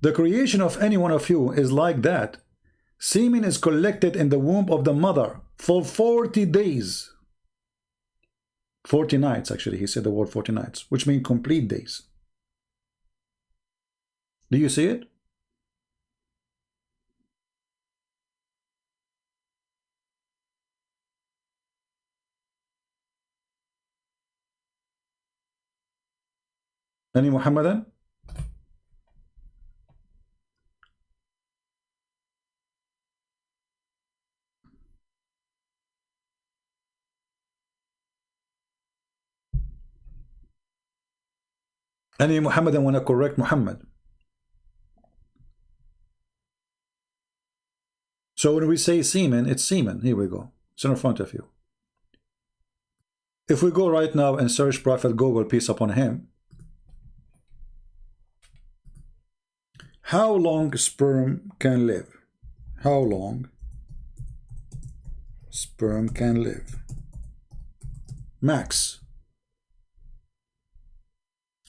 The creation of any one of you is like that. Semen is collected in the womb of the mother for 40 days. 40 nights, actually. He said the word 40 nights, which means complete days. Do you see it? Any Muhammadan? Any Muhammadan want to correct Muhammad? So when we say semen, it's semen. Here we go. It's in front of you. If we go right now and search Prophet Google, peace upon him, how long sperm can live? How long sperm can live? Max.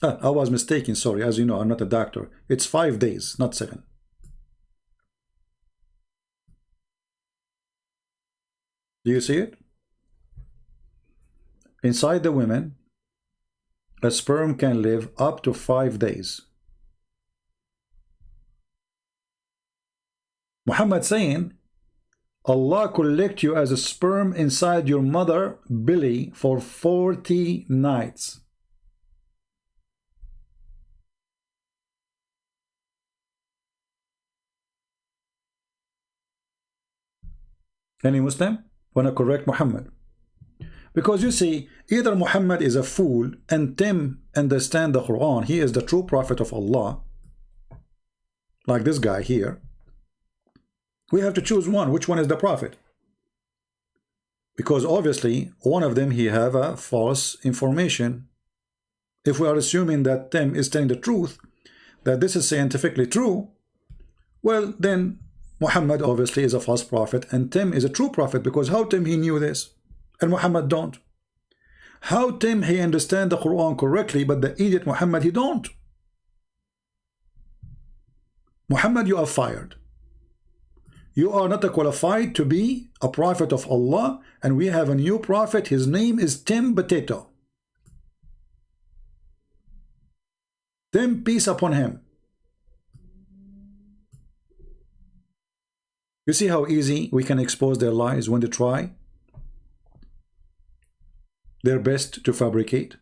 I was mistaken, sorry. As you know, I'm not a doctor. It's 5 days, not 7. Do you see it? Inside the women, a sperm can live up to 5 days. Muhammad saying, Allah collect you as a sperm inside your mother belly for 40 nights. Any Muslim want to correct Muhammad? Because you see, either Muhammad is a fool and Tim understand the Quran, he is the true prophet of Allah, like this guy here. We have to choose one. Which one is the prophet? Because obviously one of them he have a false information. If we are assuming that Tim is telling the truth, that this is scientifically true, well then Muhammad obviously is a false prophet and Tim is a true prophet, because how Tim he knew this and Muhammad don't? How Tim he understand the Quran correctly, but the idiot Muhammad he don't? Muhammad, you are fired. You are not qualified to be a prophet of Allah, and we have a new prophet. His name is Tim Potato. Tim, peace upon him. You see how easy we can expose their lies when they try their best to fabricate?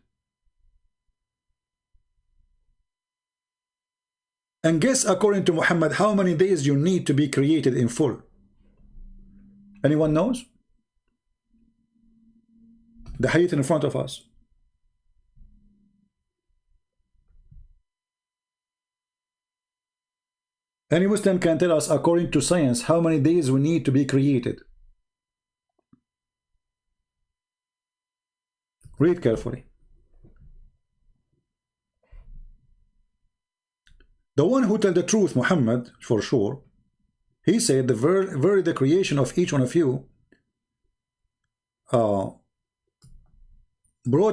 And guess, according to Muhammad, how many days you need to be created in full? Anyone knows? The hadith in front of us. Any Muslim can tell us, according to science, how many days we need to be created? Read carefully. The one who tell the truth, Muhammad, for sure, he said the creation of each one of you brought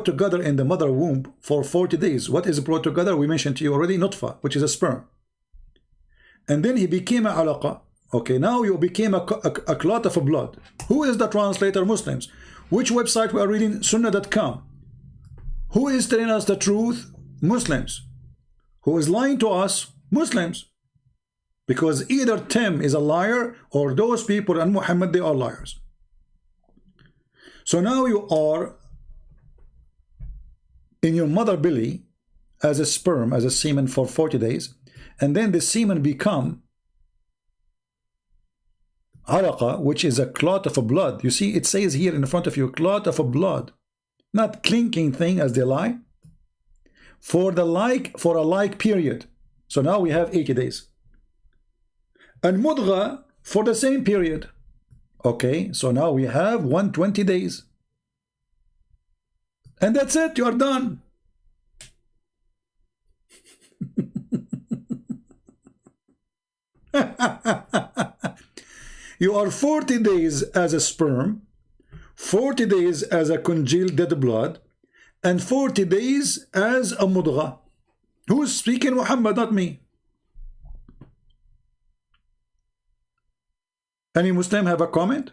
together in the mother womb for 40 days. What is brought together? We mentioned to you already, nutfa, which is a sperm. And then he became a alaqa. Okay, now you became a clot of blood. Who is the translator? Muslims. Which website we are reading? Sunnah.com. Who is telling us the truth? Muslims. Who is lying to us? Muslims. Because either Tim is a liar, or those people and Muhammad, they are liars. So now you are in your mother belly as a sperm, as a semen for 40 days. And then the semen become alaqa, which is a clot of blood. You see, it says here in front of you, clot of blood. Not clinking thing as they lie. For a like period. So now we have 80 days. And mudgha for the same period. Okay, so now we have 120 days. And that's it, you are done. You are 40 days as a sperm, 40 days as a congealed dead blood, and 40 days as a mudgha. Who's speaking? Muhammad, not me. Any Muslim have a comment?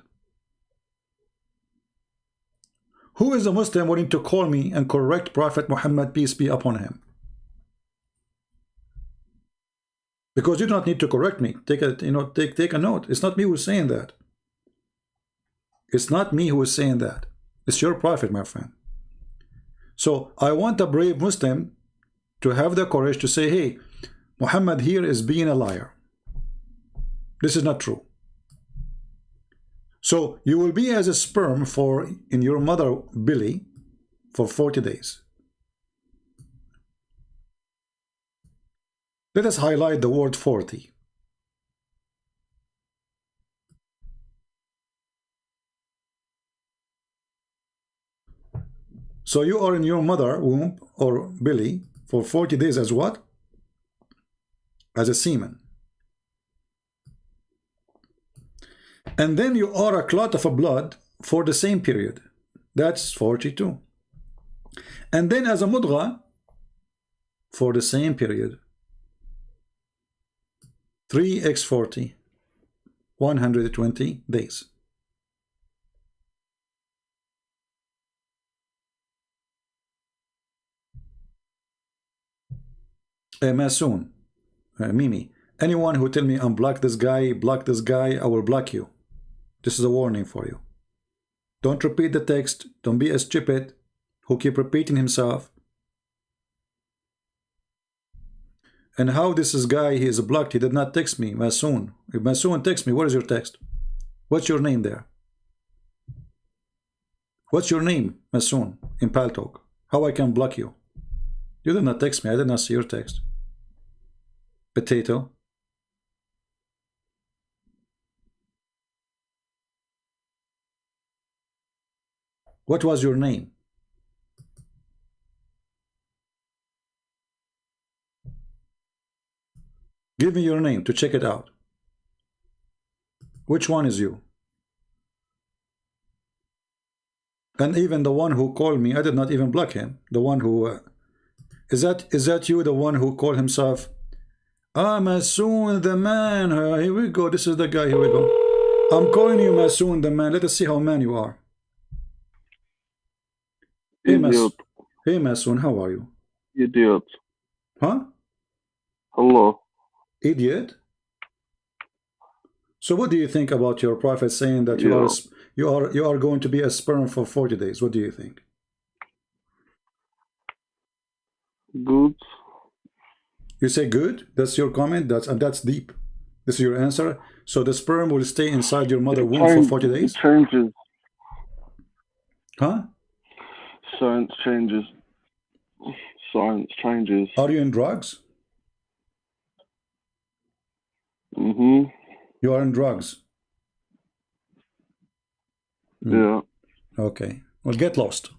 Who is a Muslim willing to call me and correct Prophet Muhammad, peace be upon him? Because you do not need to correct me. Take a note. It's not me who's saying that. It's not me who is saying that. It's your Prophet, my friend. So I want a brave Muslim to have the courage to say, hey, Muhammad here is being a liar. This is not true. So you will be as a sperm in your mother belly for 40 days. Let us highlight the word 40. So you are in your mother womb or belly for 40 days as what? As a semen. And then you are a clot of a blood for the same period. That's 42. And then as a mudgha for the same period. 3x40, 120 days. Masoon, Mimi, anyone who tell me unblock this guy, I will block you. This is a warning for you. Don't repeat the text. Don't be a stupid who keep repeating himself. And how this is guy, he is blocked, he did not text me, Masoon. If Masoon text me, what is your text? What's your name there? What's your name, Masoon, in Paltalk? How I can block you? You did not text me, I did not see your text. Potato. What was your name? Give me your name to check it out. Which one is you? And even the one who called me, I did not even block him. The one who is that you, the one who called himself Masoon the man? Here we go. This is the guy. Here we go. I'm calling you Masoon the man. Let us see how man you are. Hey, Masoon, how are you? Idiot. Huh? Hello. Idiot? So what do you think about your prophet saying that you are going to be a sperm for 40 days? What do you think? Good. You say good? That's your comment? That's deep. This is your answer? So the sperm will stay inside your mother womb for 40 days? It changes. Huh? Science changes. Science changes. Are you in drugs? Mm-hmm. You are in drugs? Yeah. Okay. Well, get lost.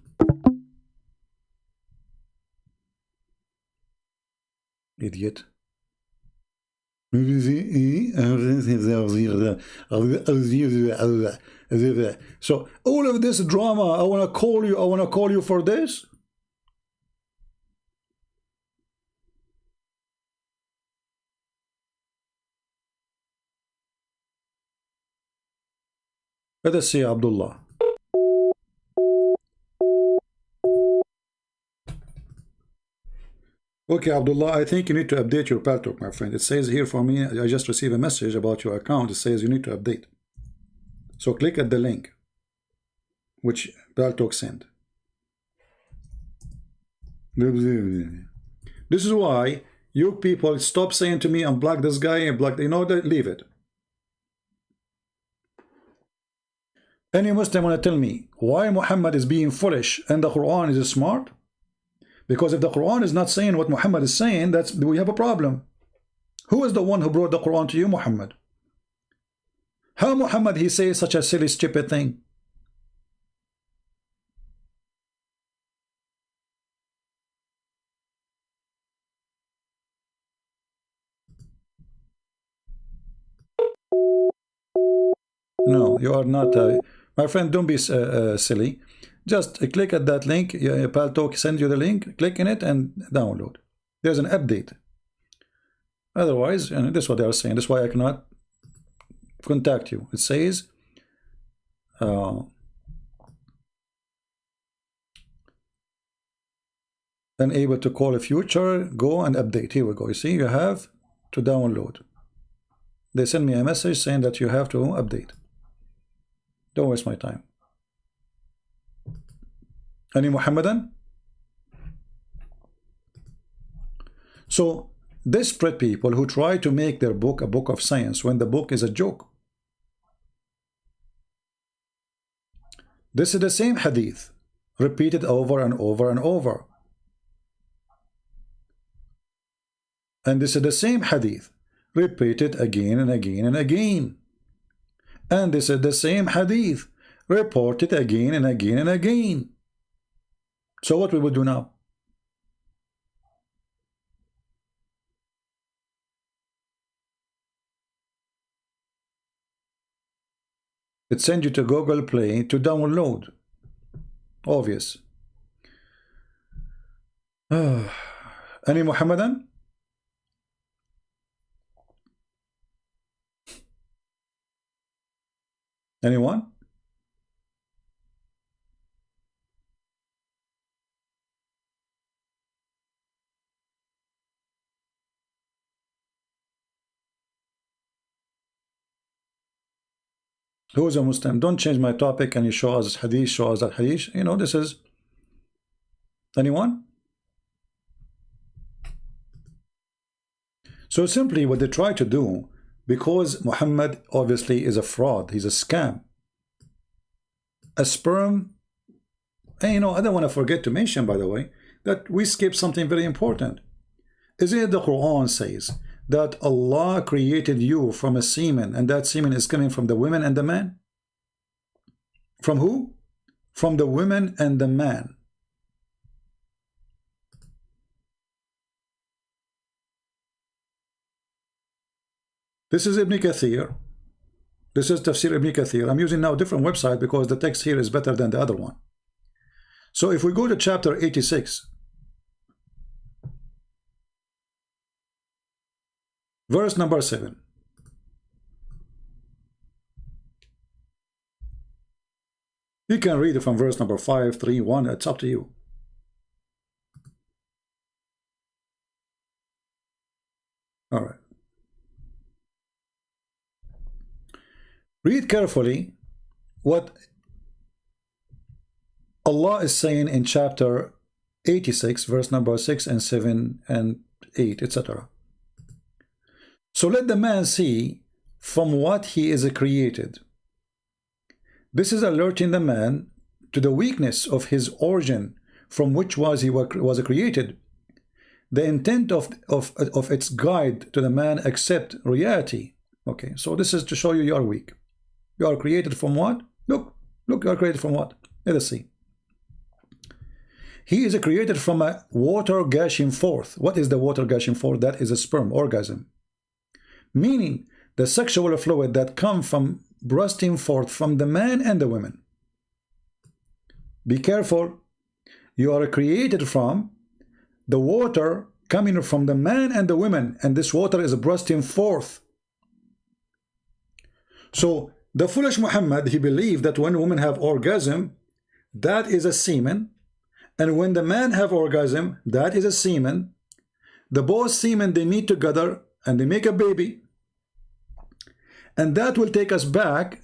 Idiot. So all of this drama, I want to call you for this? Let us see Abdullah. Okay, Abdullah, I think you need to update your Paltalk, my friend. It says here for me, I just received a message about your account. It says you need to update. So click at the link which Paltalk sent. This is why you people stop saying to me, unblock this guy and block, you know that, leave it. Any Muslim want to tell me why Muhammad is being foolish and the Quran is smart? Because if the Quran is not saying what Muhammad is saying, we have a problem. Who is the one who brought the Quran to you, Muhammad? How Muhammad he says such a silly, stupid thing? No, you are not. My friend, don't be silly. Just click at that link. Paltalk send you the link. Click in it and download. There's an update. Otherwise, and this is what they are saying. That's why I cannot contact you. It says unable to call a future, go and update. Here we go. You see, you have to download. They send me a message saying that you have to update. Don't waste my time. Any Muhammadan? So desperate people who try to make their book a book of science when the book is a joke. This is the same hadith repeated over and over and over. And this is the same hadith repeated again and again and again. And this is the same hadith reported again and again and again. So what we will do now? It sends you to Google Play to download. Obvious. Any Muhammadan? Anyone? Who is a Muslim? Don't change my topic and you show us this hadith, show us that hadith. You know, this is... Anyone? So simply what they try to do, because Muhammad obviously is a fraud, he's a scam, a sperm. And you know, I don't want to forget to mention, by the way, that we skip something very important. Isn't it the Quran says that Allah created you from a semen, and that semen is coming from the women and the man? From who? From the women and the man. This is Ibn Kathir. This is Tafsir Ibn Kathir. I'm using now a different website because the text here is better than the other one. So if we go to chapter 86, verse number 7. You can read it from verse number 5, 3, 1. It's up to you. All right. Read carefully what Allah is saying in chapter 86, verse number 6 and 7 and 8, etc. So let the man see from what he is created. This is alerting the man to the weakness of his origin, from which he was created. The intent of its guide to the man accept reality. Okay, so this is to show you are weak. You are created from what? Look, you are created from what? Let us see. He is created from a water gushing forth. What is the water gushing forth? That is a sperm orgasm. Meaning the sexual fluid that comes from bursting forth from the man and the women. Be careful. You are created from the water coming from the man and the women, and this water is bursting forth. So the foolish Muhammad, he believed that when women have orgasm, that is a semen, and when the man have orgasm, that is a semen. The both semen, they meet together and they make a baby, and that will take us back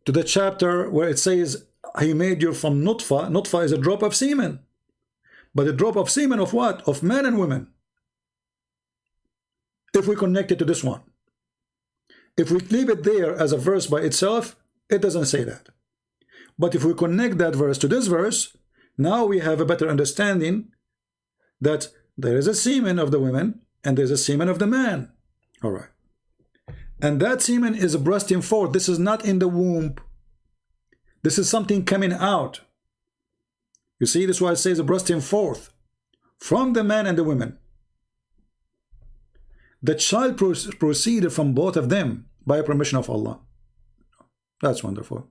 to the chapter where it says he made you from nutfa. Nutfa is a drop of semen, but a drop of semen of what? Of men and women. If we connect it to this one, if we leave it there as a verse by itself, it doesn't say that. But if we connect that verse to this verse, now we have a better understanding that there is a semen of the women and there's a semen of the man. All right. And that semen is bursting forth. This is not in the womb. This is something coming out. You see, this is why it says bursting forth from the man and the women. The child proceeded from both of them by permission of Allah. That's wonderful.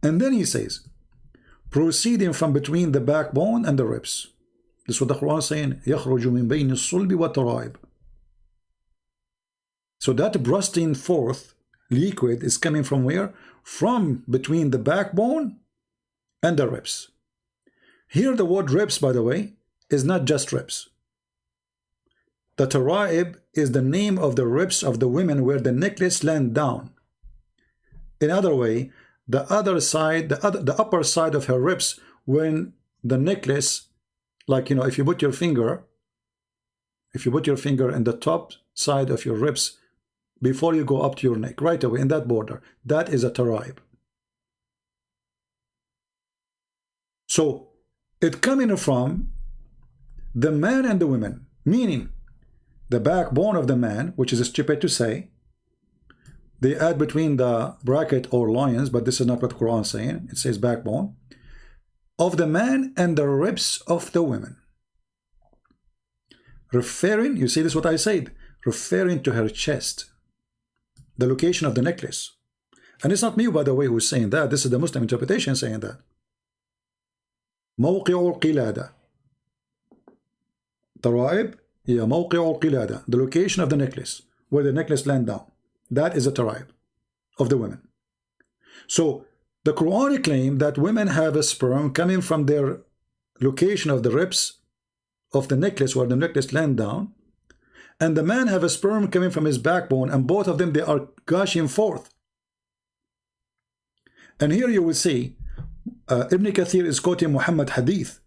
And then he says, proceeding from between the backbone and the ribs. This is what the Quran is saying. يَخْرُجُ مِنْ بَيْنِ الصُّلْبِ وَالتَّرَائِبِ. So that bursting forth liquid is coming from where? From between the backbone and the ribs. Here the word ribs, by the way, is not just ribs. The taraib is the name of the ribs of the women where the necklace lands down. In other way, the other side, the upper side of her ribs, when the necklace, like, you know, if you put your finger in the top side of your ribs before you go up to your neck, right away in that border, that is a taraib. So it coming from the man and the women, meaning the backbone of the man, which is stupid to say. They add between the bracket or loins, but this is not what the Quran is saying. It says backbone of the man and the ribs of the women. Referring, you see this what I said, referring to her chest, the location of the necklace. And it's not me, by the way, who's saying that. This is the Muslim interpretation saying that. موقع القلادة. ترائب هي موقع القلادة, the location of the necklace, where the necklace land down. That is a taraib of the women. So the Quran claims that women have a sperm coming from their location of the ribs of the necklace, where the necklace land down, and the man have a sperm coming from his backbone, and both of them, they are gushing forth. And here you will see Ibn Kathir is quoting Muhammad hadith.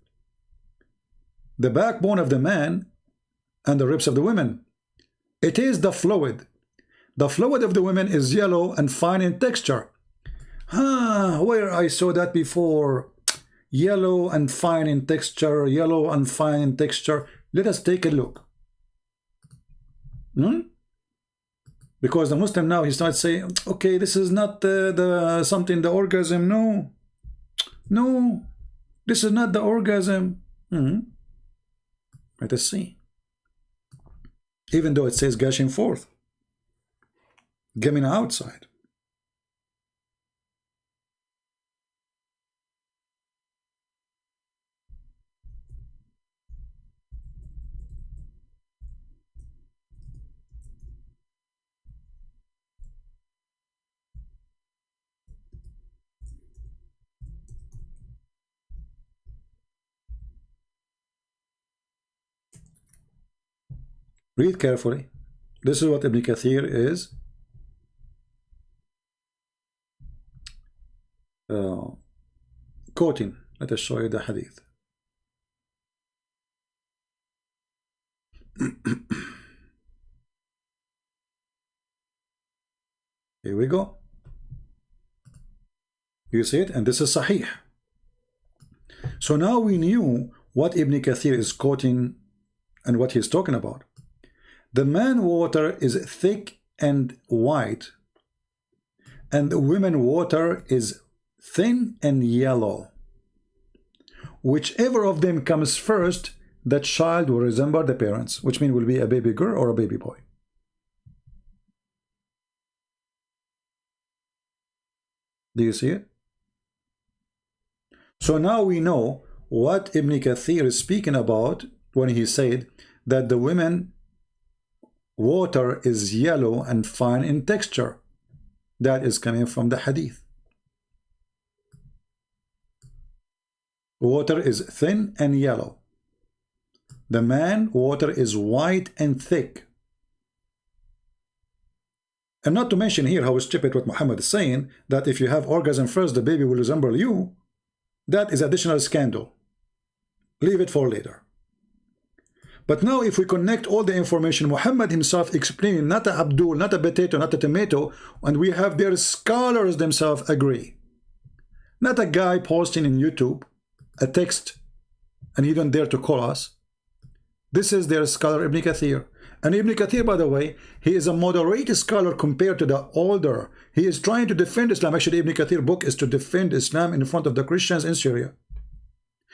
The backbone of the man and the ribs of the women, it is the fluid. The fluid of the women is yellow and fine in texture. Where I saw that before. Yellow and fine in texture, yellow and fine in texture. Let us take a look. Because the Muslim now, he starts saying, okay, this is not the orgasm. No, this is not the orgasm. Let us see. Even though it says gushing forth, coming outside. Read carefully. This is what Ibn Kathir is quoting. Let us show you the hadith. Here we go. You see it? And this is Sahih. So now we knew what Ibn Kathir is quoting and what he's talking about. The man water is thick and white, and the women water is thin and yellow. Whichever of them comes first, the child will resemble the parents, which means will be a baby girl or a baby boy. Do you see it? So now we know what Ibn Kathir is speaking about when he said that the women water is yellow and fine in texture. That is coming from the hadith. Water is thin and yellow. The man water is white and thick. And not to mention here how stupid what Muhammad is saying, that if you have orgasm first, the baby will resemble you. That is additional scandal. Leave it for later. But now if we connect all the information, Muhammad himself explaining, not a Abdul, not a potato, not a tomato, and we have their scholars themselves agree. Not a guy posting in YouTube a text and he don't dare to call us. This is their scholar Ibn Kathir. And Ibn Kathir, by the way, he is a moderate scholar compared to the older. He is trying to defend Islam. Actually, Ibn Kathir's book is to defend Islam in front of the Christians in Syria.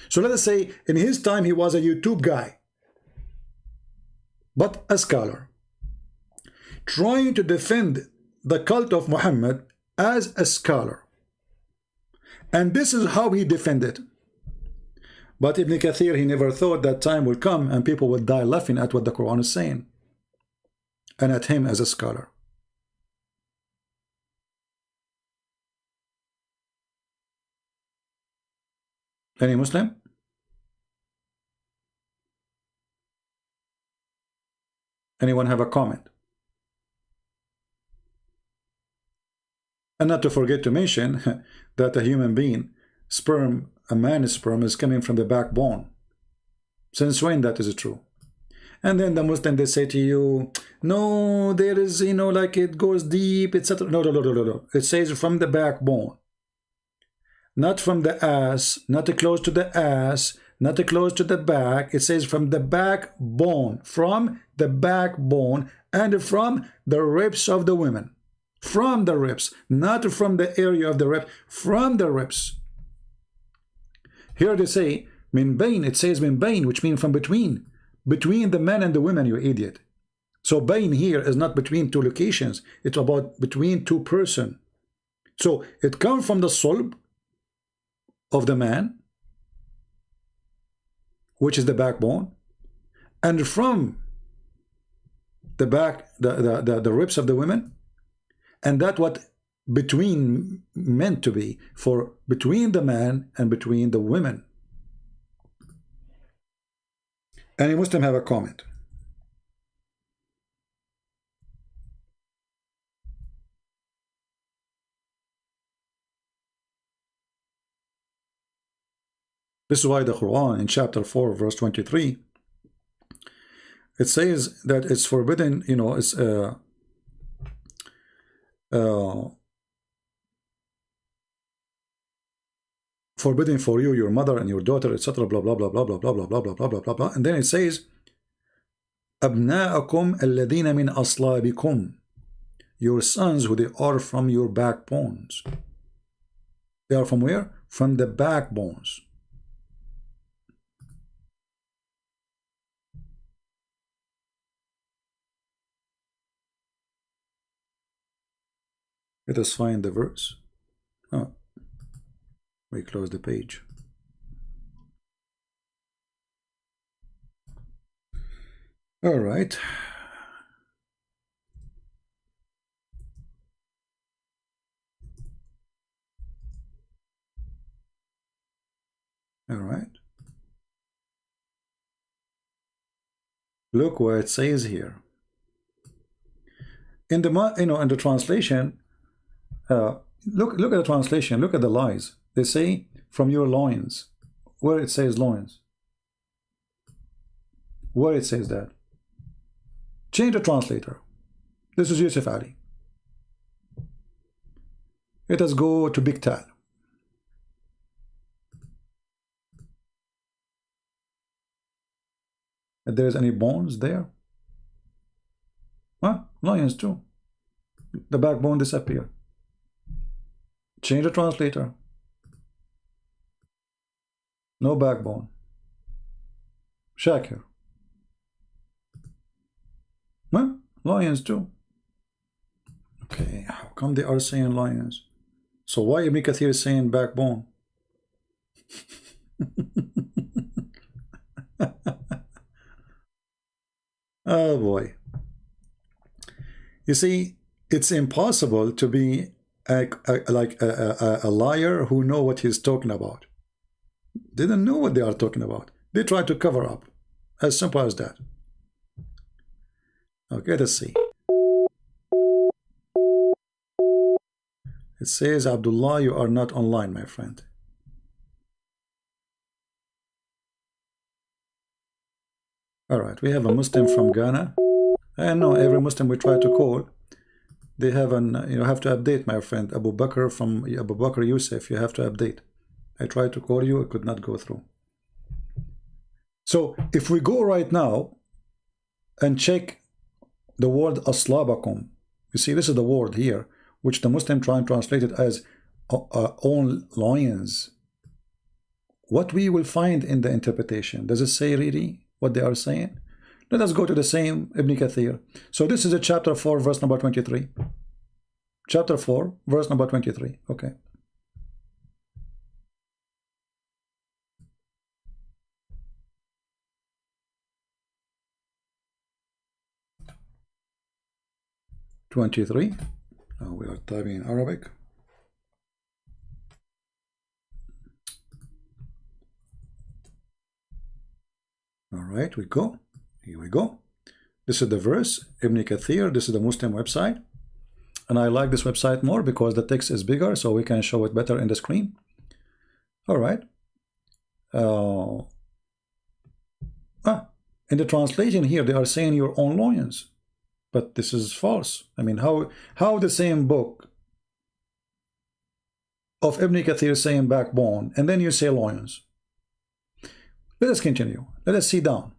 So let us say in his time he was a YouTube guy, but a scholar, trying to defend the cult of Muhammad as a scholar. And this is how he defended. But Ibn Kathir, he never thought that time will come and people will die laughing at what the Quran is saying. and at him as a scholar. Any Muslim? Anyone have a comment? And not to forget to mention that a human being, sperm, a man's sperm is coming from the backbone. Since when that is true? And then the Muslim, they say to you, no, there is, you know, like it goes deep, etc. No, no, no, no, no, no. It says from the backbone. Not from the ass, not close to the ass, not close to the back. It says from the backbone, from the backbone, and from the ribs of the women. From the ribs, not from the area of the rib, from the ribs. Here they say, min bain, it says min bain, which means from between the men and the women, you idiot. So bain here is not between two locations, it's about between two persons. So it comes from the sulb of the man, which is the backbone, and from the back, the ribs of the women, and that what between meant to be for between the man and between the women. Any Muslim have a comment? This is why the Quran in chapter 4 verse 23, it says that it's forbidden, you know, it's forbidden for you, your mother and your daughter, etc. blah blah blah blah blah blah blah blah blah blah blah blah blah. And then it says أبناءكم الذين من أصلابكم, your sons who they are from your backbones. They are from where? From the backbones. Let us find the verse. Oh, we close the page. All right. All right. Look what it says here. In the in the translation, look at the translation. Look at the lies. They say from your loins. Where it says loins. Where it says that. Change the translator. This is Yusuf Ali. Let us go to Big Tal. If there is any bones there. Huh? Lions too. The backbone disappear. Change the translator. No backbone. Shakir. Huh? Lions too. Okay, how come they are saying lions? So why Ibn Kathir is saying backbone? Oh boy. You see, it's impossible to be a liar who know what he's talking about. They don't know what they are talking about. They try to cover up. As simple as that. Okay, let's see. It says, Abdullah, you are not online, my friend. All right, we have a Muslim from Ghana. And no, every Muslim we try to call, they have an, you have to update, my friend. Abu Bakr from Abu Bakr Yusuf, you have to update. I tried to call you, it could not go through. So if we go right now and check the word aslabakum, you see this is the word here, which the Muslim try and translate it as own lions. What we will find in the interpretation, does it say really what they are saying? Let us go to the same Ibn Kathir. So this is a chapter 4 verse number 23. Chapter 4 verse number 23. Okay. 23. Now we are typing in Arabic. All right, we go. Here we go. This is the verse, Ibn Kathir. This is the Muslim website. And I like this website more because the text is bigger, so we can show it better in the screen. All right. In the translation here, they are saying your own loins. But this is false. I mean, how the same book of Ibn Kathir saying backbone, and then you say loins? Let us continue. Let us see down.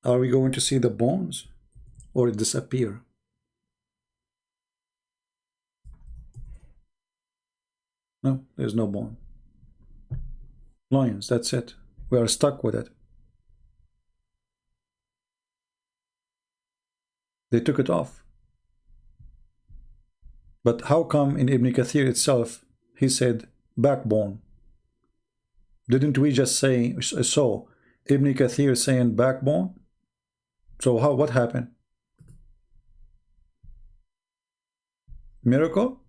Are we going to see the bones or it disappear? No, there's no bone. Loins, that's it. We are stuck with it. They took it off. But how come in Ibn Kathir itself he said backbone? Didn't we just say so? Ibn Kathir saying backbone? So what happened? Miracle?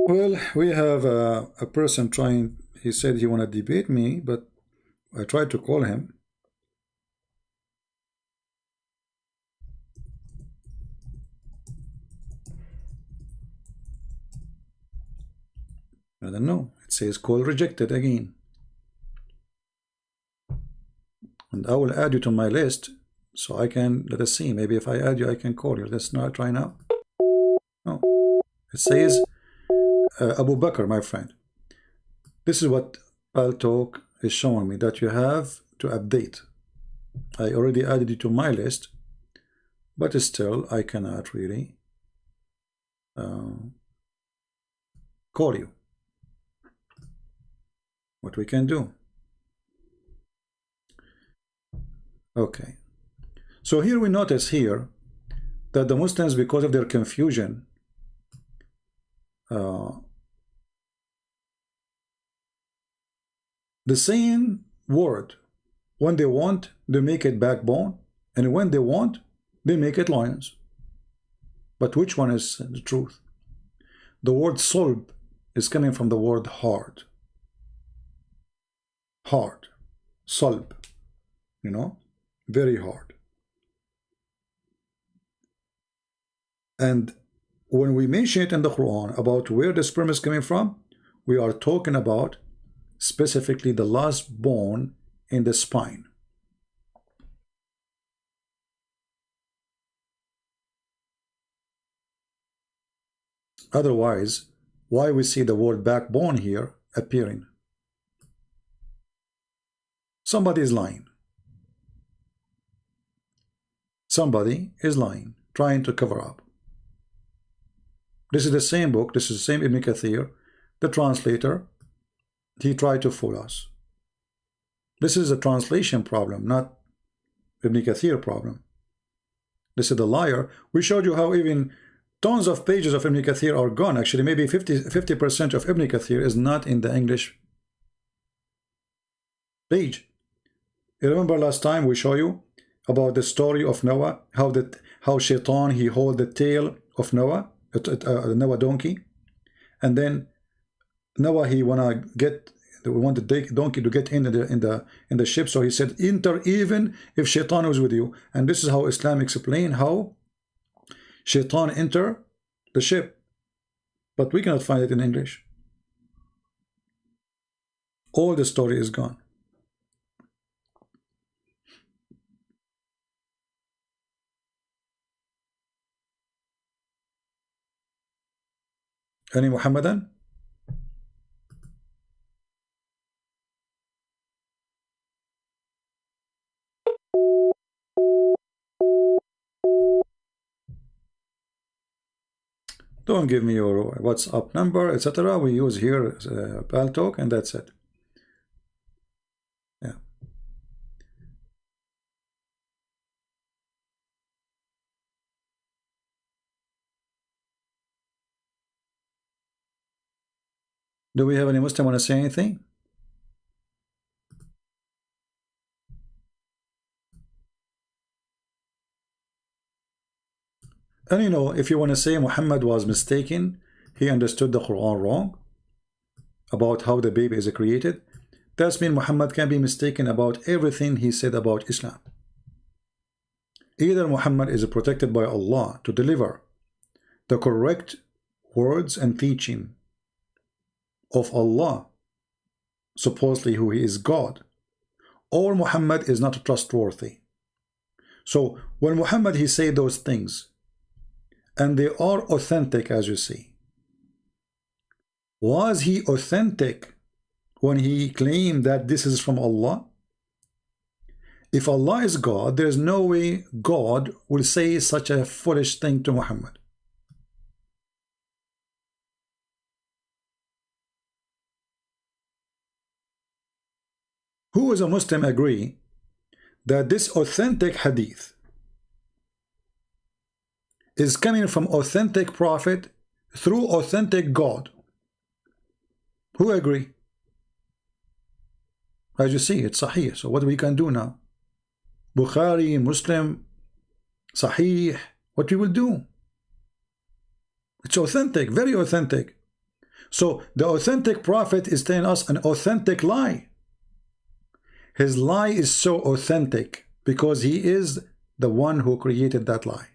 Well, we have a person trying. He said he want to debate me, but I tried to call him. I don't know. It says call rejected again. And I will add you to my list so I can, let us see. Maybe if I add you, I can call you. Let's not try now. Oh, it says Abu Bakr, my friend. This is what Talk is showing me, that you have to update. I already added you to my list, but still I cannot really call you. What we can do? Okay. So here we notice here that the Muslims, because of their confusion, the same word, when they want, they make it backbone, and when they want, they make it loins. But which one is the truth? The word sulb is coming from the word hard. Hard. Sulb. You know? Very hard. And when we mention it in the Quran about where the sperm is coming from, we are talking about specifically the last bone in the spine. Otherwise, why we see the word backbone here appearing? Somebody is lying. Somebody is lying, trying to cover up. This is the same book, this is the same Ibn Kathir, the translator, he tried to fool us. This is a translation problem, not Ibn Kathir problem. This is the liar. We showed you how even tons of pages of Ibn Kathir are gone. Actually, maybe 50% of Ibn Kathir is not in the English page. You remember last time we showed you about the story of Noah, how Shaitan, he hold the tail of Noah, Noah donkey, and then Noah, he want the donkey to get in the ship, so he said enter even if Shaitan was with you. And this is how Islam explain how Shaitan enter the ship, but we cannot find it in English. All the story is gone. Any Muhammadan? Don't give me your WhatsApp number, etc. We use here Paltalk, and that's it. Yeah. Do we have any Muslim want to say anything? And you know, if you want to say Muhammad was mistaken, he understood the Quran wrong about how the baby is created, that means Muhammad can be mistaken about everything he said about Islam. Either Muhammad is protected by Allah to deliver the correct words and teaching of Allah, supposedly who he is God, or Muhammad is not trustworthy. So when Muhammad he said those things, and they are authentic, as you see, was he authentic when he claimed that this is from Allah? If Allah is God, there is no way God will say such a foolish thing to Muhammad. Who is a Muslim agree that this authentic hadith is coming from authentic prophet through authentic God? Who agree? As you see, it's Sahih. So what we can do now? Bukhari, Muslim, Sahih, what we will do? It's authentic, very authentic. So the authentic prophet is telling us an authentic lie. His lie is so authentic because he is the one who created that lie.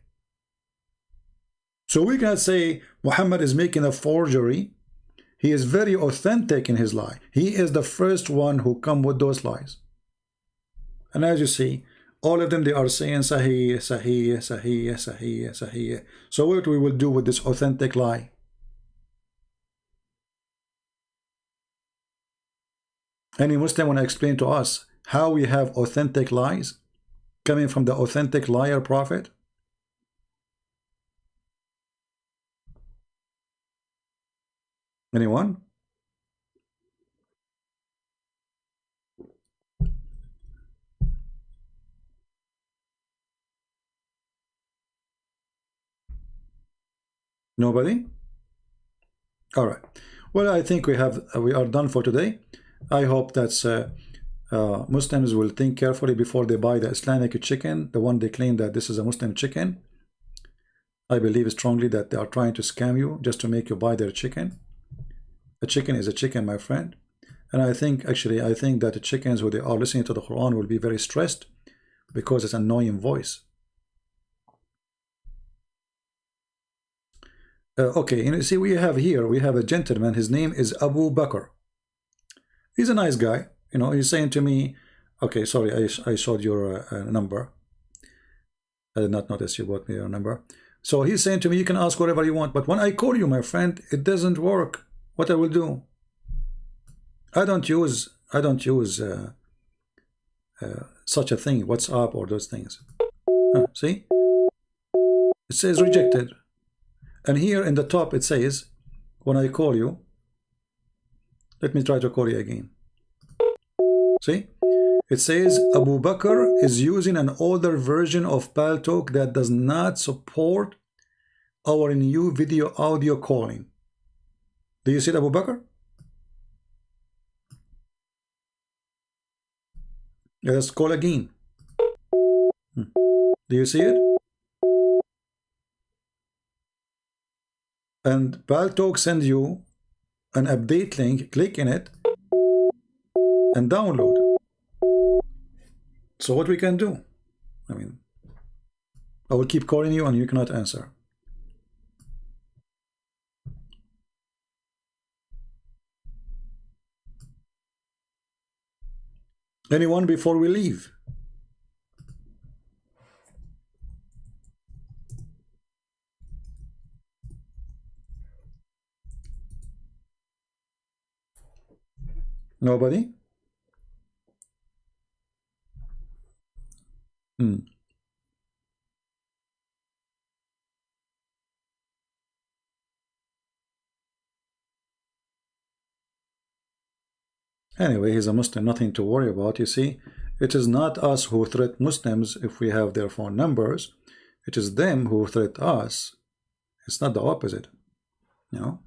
So we cannot say Muhammad is making a forgery. He is very authentic in his lie. He is the first one who come with those lies. And as you see, all of them, they are saying Sahih, Sahih, Sahih, Sahih, Sahih. So what we will do with this authentic lie? Any Muslim want to explain to us how we have authentic lies coming from the authentic liar prophet? Anyone? Nobody? All right. Well, I think we are done for today. I hope that Muslims will think carefully before they buy the Islamic chicken, the one they claim that this is a Muslim chicken. I believe strongly that they are trying to scam you just to make you buy their chicken. A chicken is a chicken, my friend. And I think that the chickens who they are listening to the Quran will be very stressed because it's an annoying voice. Okay, you see, we have a gentleman. His name is Abu Bakr. He's a nice guy. You know, he's saying to me, okay, sorry, I showed your number. I did not notice you brought me your number. So he's saying to me, you can ask whatever you want, but when I call you, my friend, it doesn't work. What I will do? I don't use such a thing, WhatsApp or those things. See, it says rejected. And here in the top it says, when I call you, let me try to call you again. See, it says Abu Bakr is using an older version of Paltalk that does not support our new video audio calling. Do you see it, Abu Bakr? Let's call again. Do you see it? And Paltalk sends you an update link, click in it and download. So what we can do? I mean, I will keep calling you and you cannot answer. Anyone before we leave? Nobody? Anyway, he's a Muslim, nothing to worry about. You see, it is not us who threat Muslims if we have their phone numbers. It is them who threat us. It's not the opposite. You know?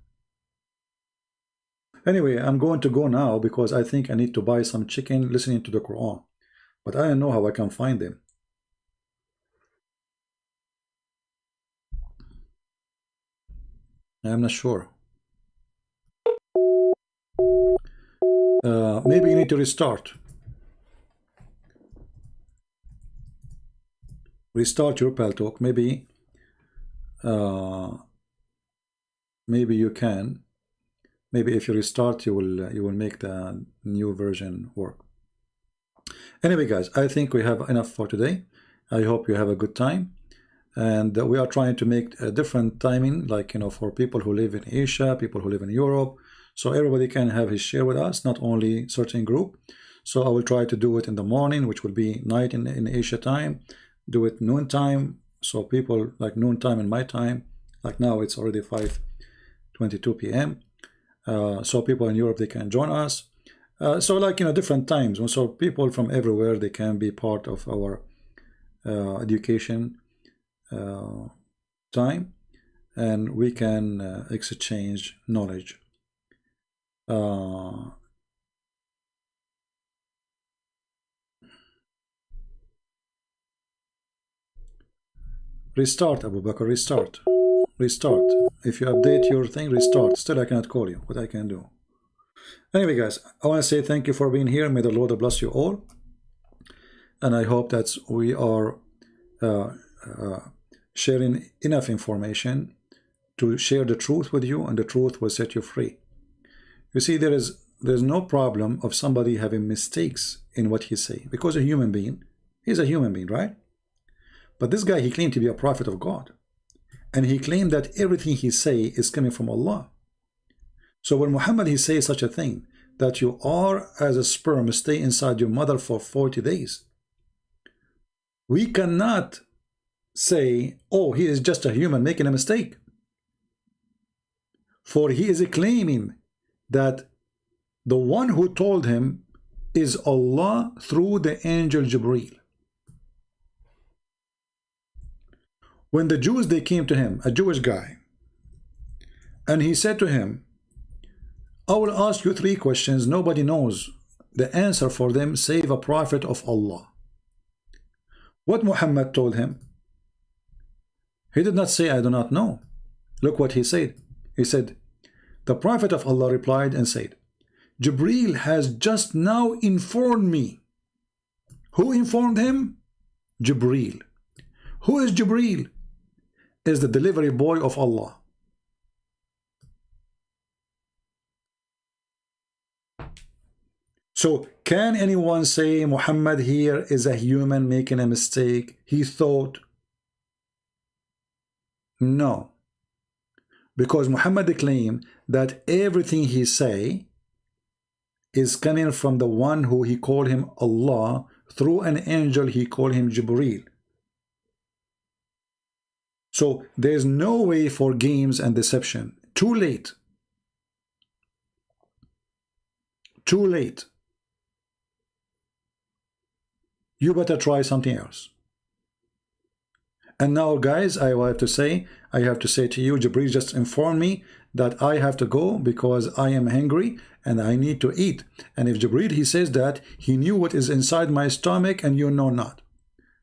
Anyway, I'm going to go now because I think I need to buy some chicken listening to the Quran. But I don't know how I can find them. I'm not sure. Maybe you need to restart. Restart your Paltalk. Maybe you can. Maybe if you restart, you will make the new version work. Anyway, guys, I think we have enough for today. I hope you have a good time. And we are trying to make a different timing, like, you know, for people who live in Asia, people who live in Europe, so everybody can have his share with us, not only certain group. So I will try to do it in the morning, which will be night in Asia time, do it noon time, so people like noon time in my time, like now it's already 5:22 p.m. So people in Europe, they can join us. So like, you know, different times, so people from everywhere, they can be part of our education time, and we can exchange knowledge. Restart, Abu Bakr, restart. If you update your thing, restart. Still I cannot call you. What I can do. Anyway, guys, I want to say thank you for being here. May the Lord bless you all, and I hope that we are sharing enough information to share the truth with you, and the truth will set you free. You see, there's no problem of somebody having mistakes in what he say, because a human being, he's a human being, right? But this guy, he claimed to be a prophet of God, and he claimed that everything he say is coming from Allah. So when Muhammad, he says such a thing, that you are as a sperm stay inside your mother for 40 days, we cannot say, oh, he is just a human making a mistake. For he is claiming that the one who told him is Allah through the angel Jibreel. When the Jews, they came to him, a Jewish guy, and he said to him, I will ask you 3 questions. Nobody knows the answer for them save a prophet of Allah. What Muhammad told him? He did not say, I do not know. Look what he said. He said, the prophet of Allah replied and said, Jibreel has just now informed me. Who informed him? Jibreel. Who is Jibreel? Is the delivery boy of Allah. So can anyone say Muhammad here is a human making a mistake? He thought. No. Because Muhammad claimed that everything he say is coming from the one who he called him Allah through an angel he called him Jibreel. So there's no way for games and deception. Too late. Too late. You better try something else. And now, guys, I have to say to you, Jibreel just informed me that I have to go because I am hungry and I need to eat. And if Jibreel, he says that he knew what is inside my stomach and you know not.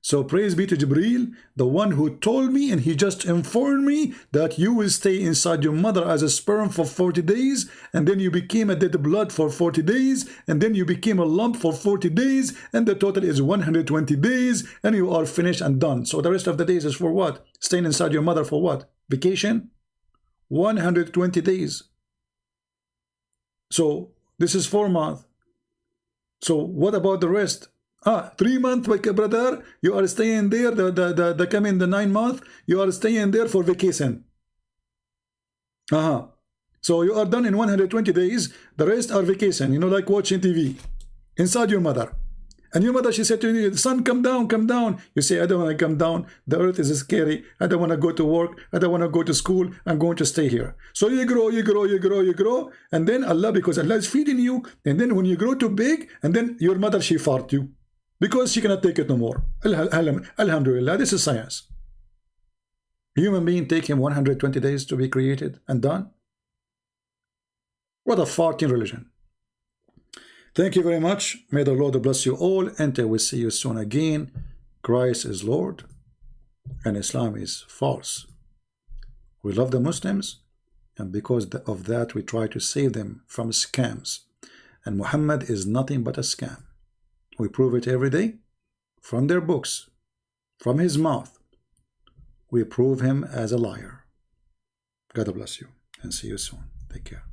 So praise be to Jibreel, the one who told me, and he just informed me that you will stay inside your mother as a sperm for 40 days, and then you became a dead blood for 40 days, and then you became a lump for 40 days, and the total is 120 days, and you are finished and done. So the rest of the days is for what? Staying inside your mother for what? Vacation? 120 days. So this is 4 months. So what about the rest? 3 months, brother, you are staying there, the coming the 9 months, you are staying there for vacation. So you are done in 120 days, the rest are vacation, you know, like watching TV, inside your mother. And your mother, she said to you, son, come down, come down. You say, I don't want to come down. The earth is scary. I don't want to go to work. I don't want to go to school. I'm going to stay here. So you grow, you grow, you grow, you grow. And then Allah, because Allah is feeding you. And then when you grow too big, and then your mother, she fart you. Because she cannot take it no more. Alhamdulillah, this is science. Human being take him 120 days to be created and done. What a farting religion. Thank you very much. May the Lord bless you all. Until we see you soon again. Christ is Lord and Islam is false. We love the Muslims, and because of that we try to save them from scams. And Muhammad is nothing but a scam. We prove it every day from their books, from his mouth. We prove him as a liar. God bless you and see you soon. Take care.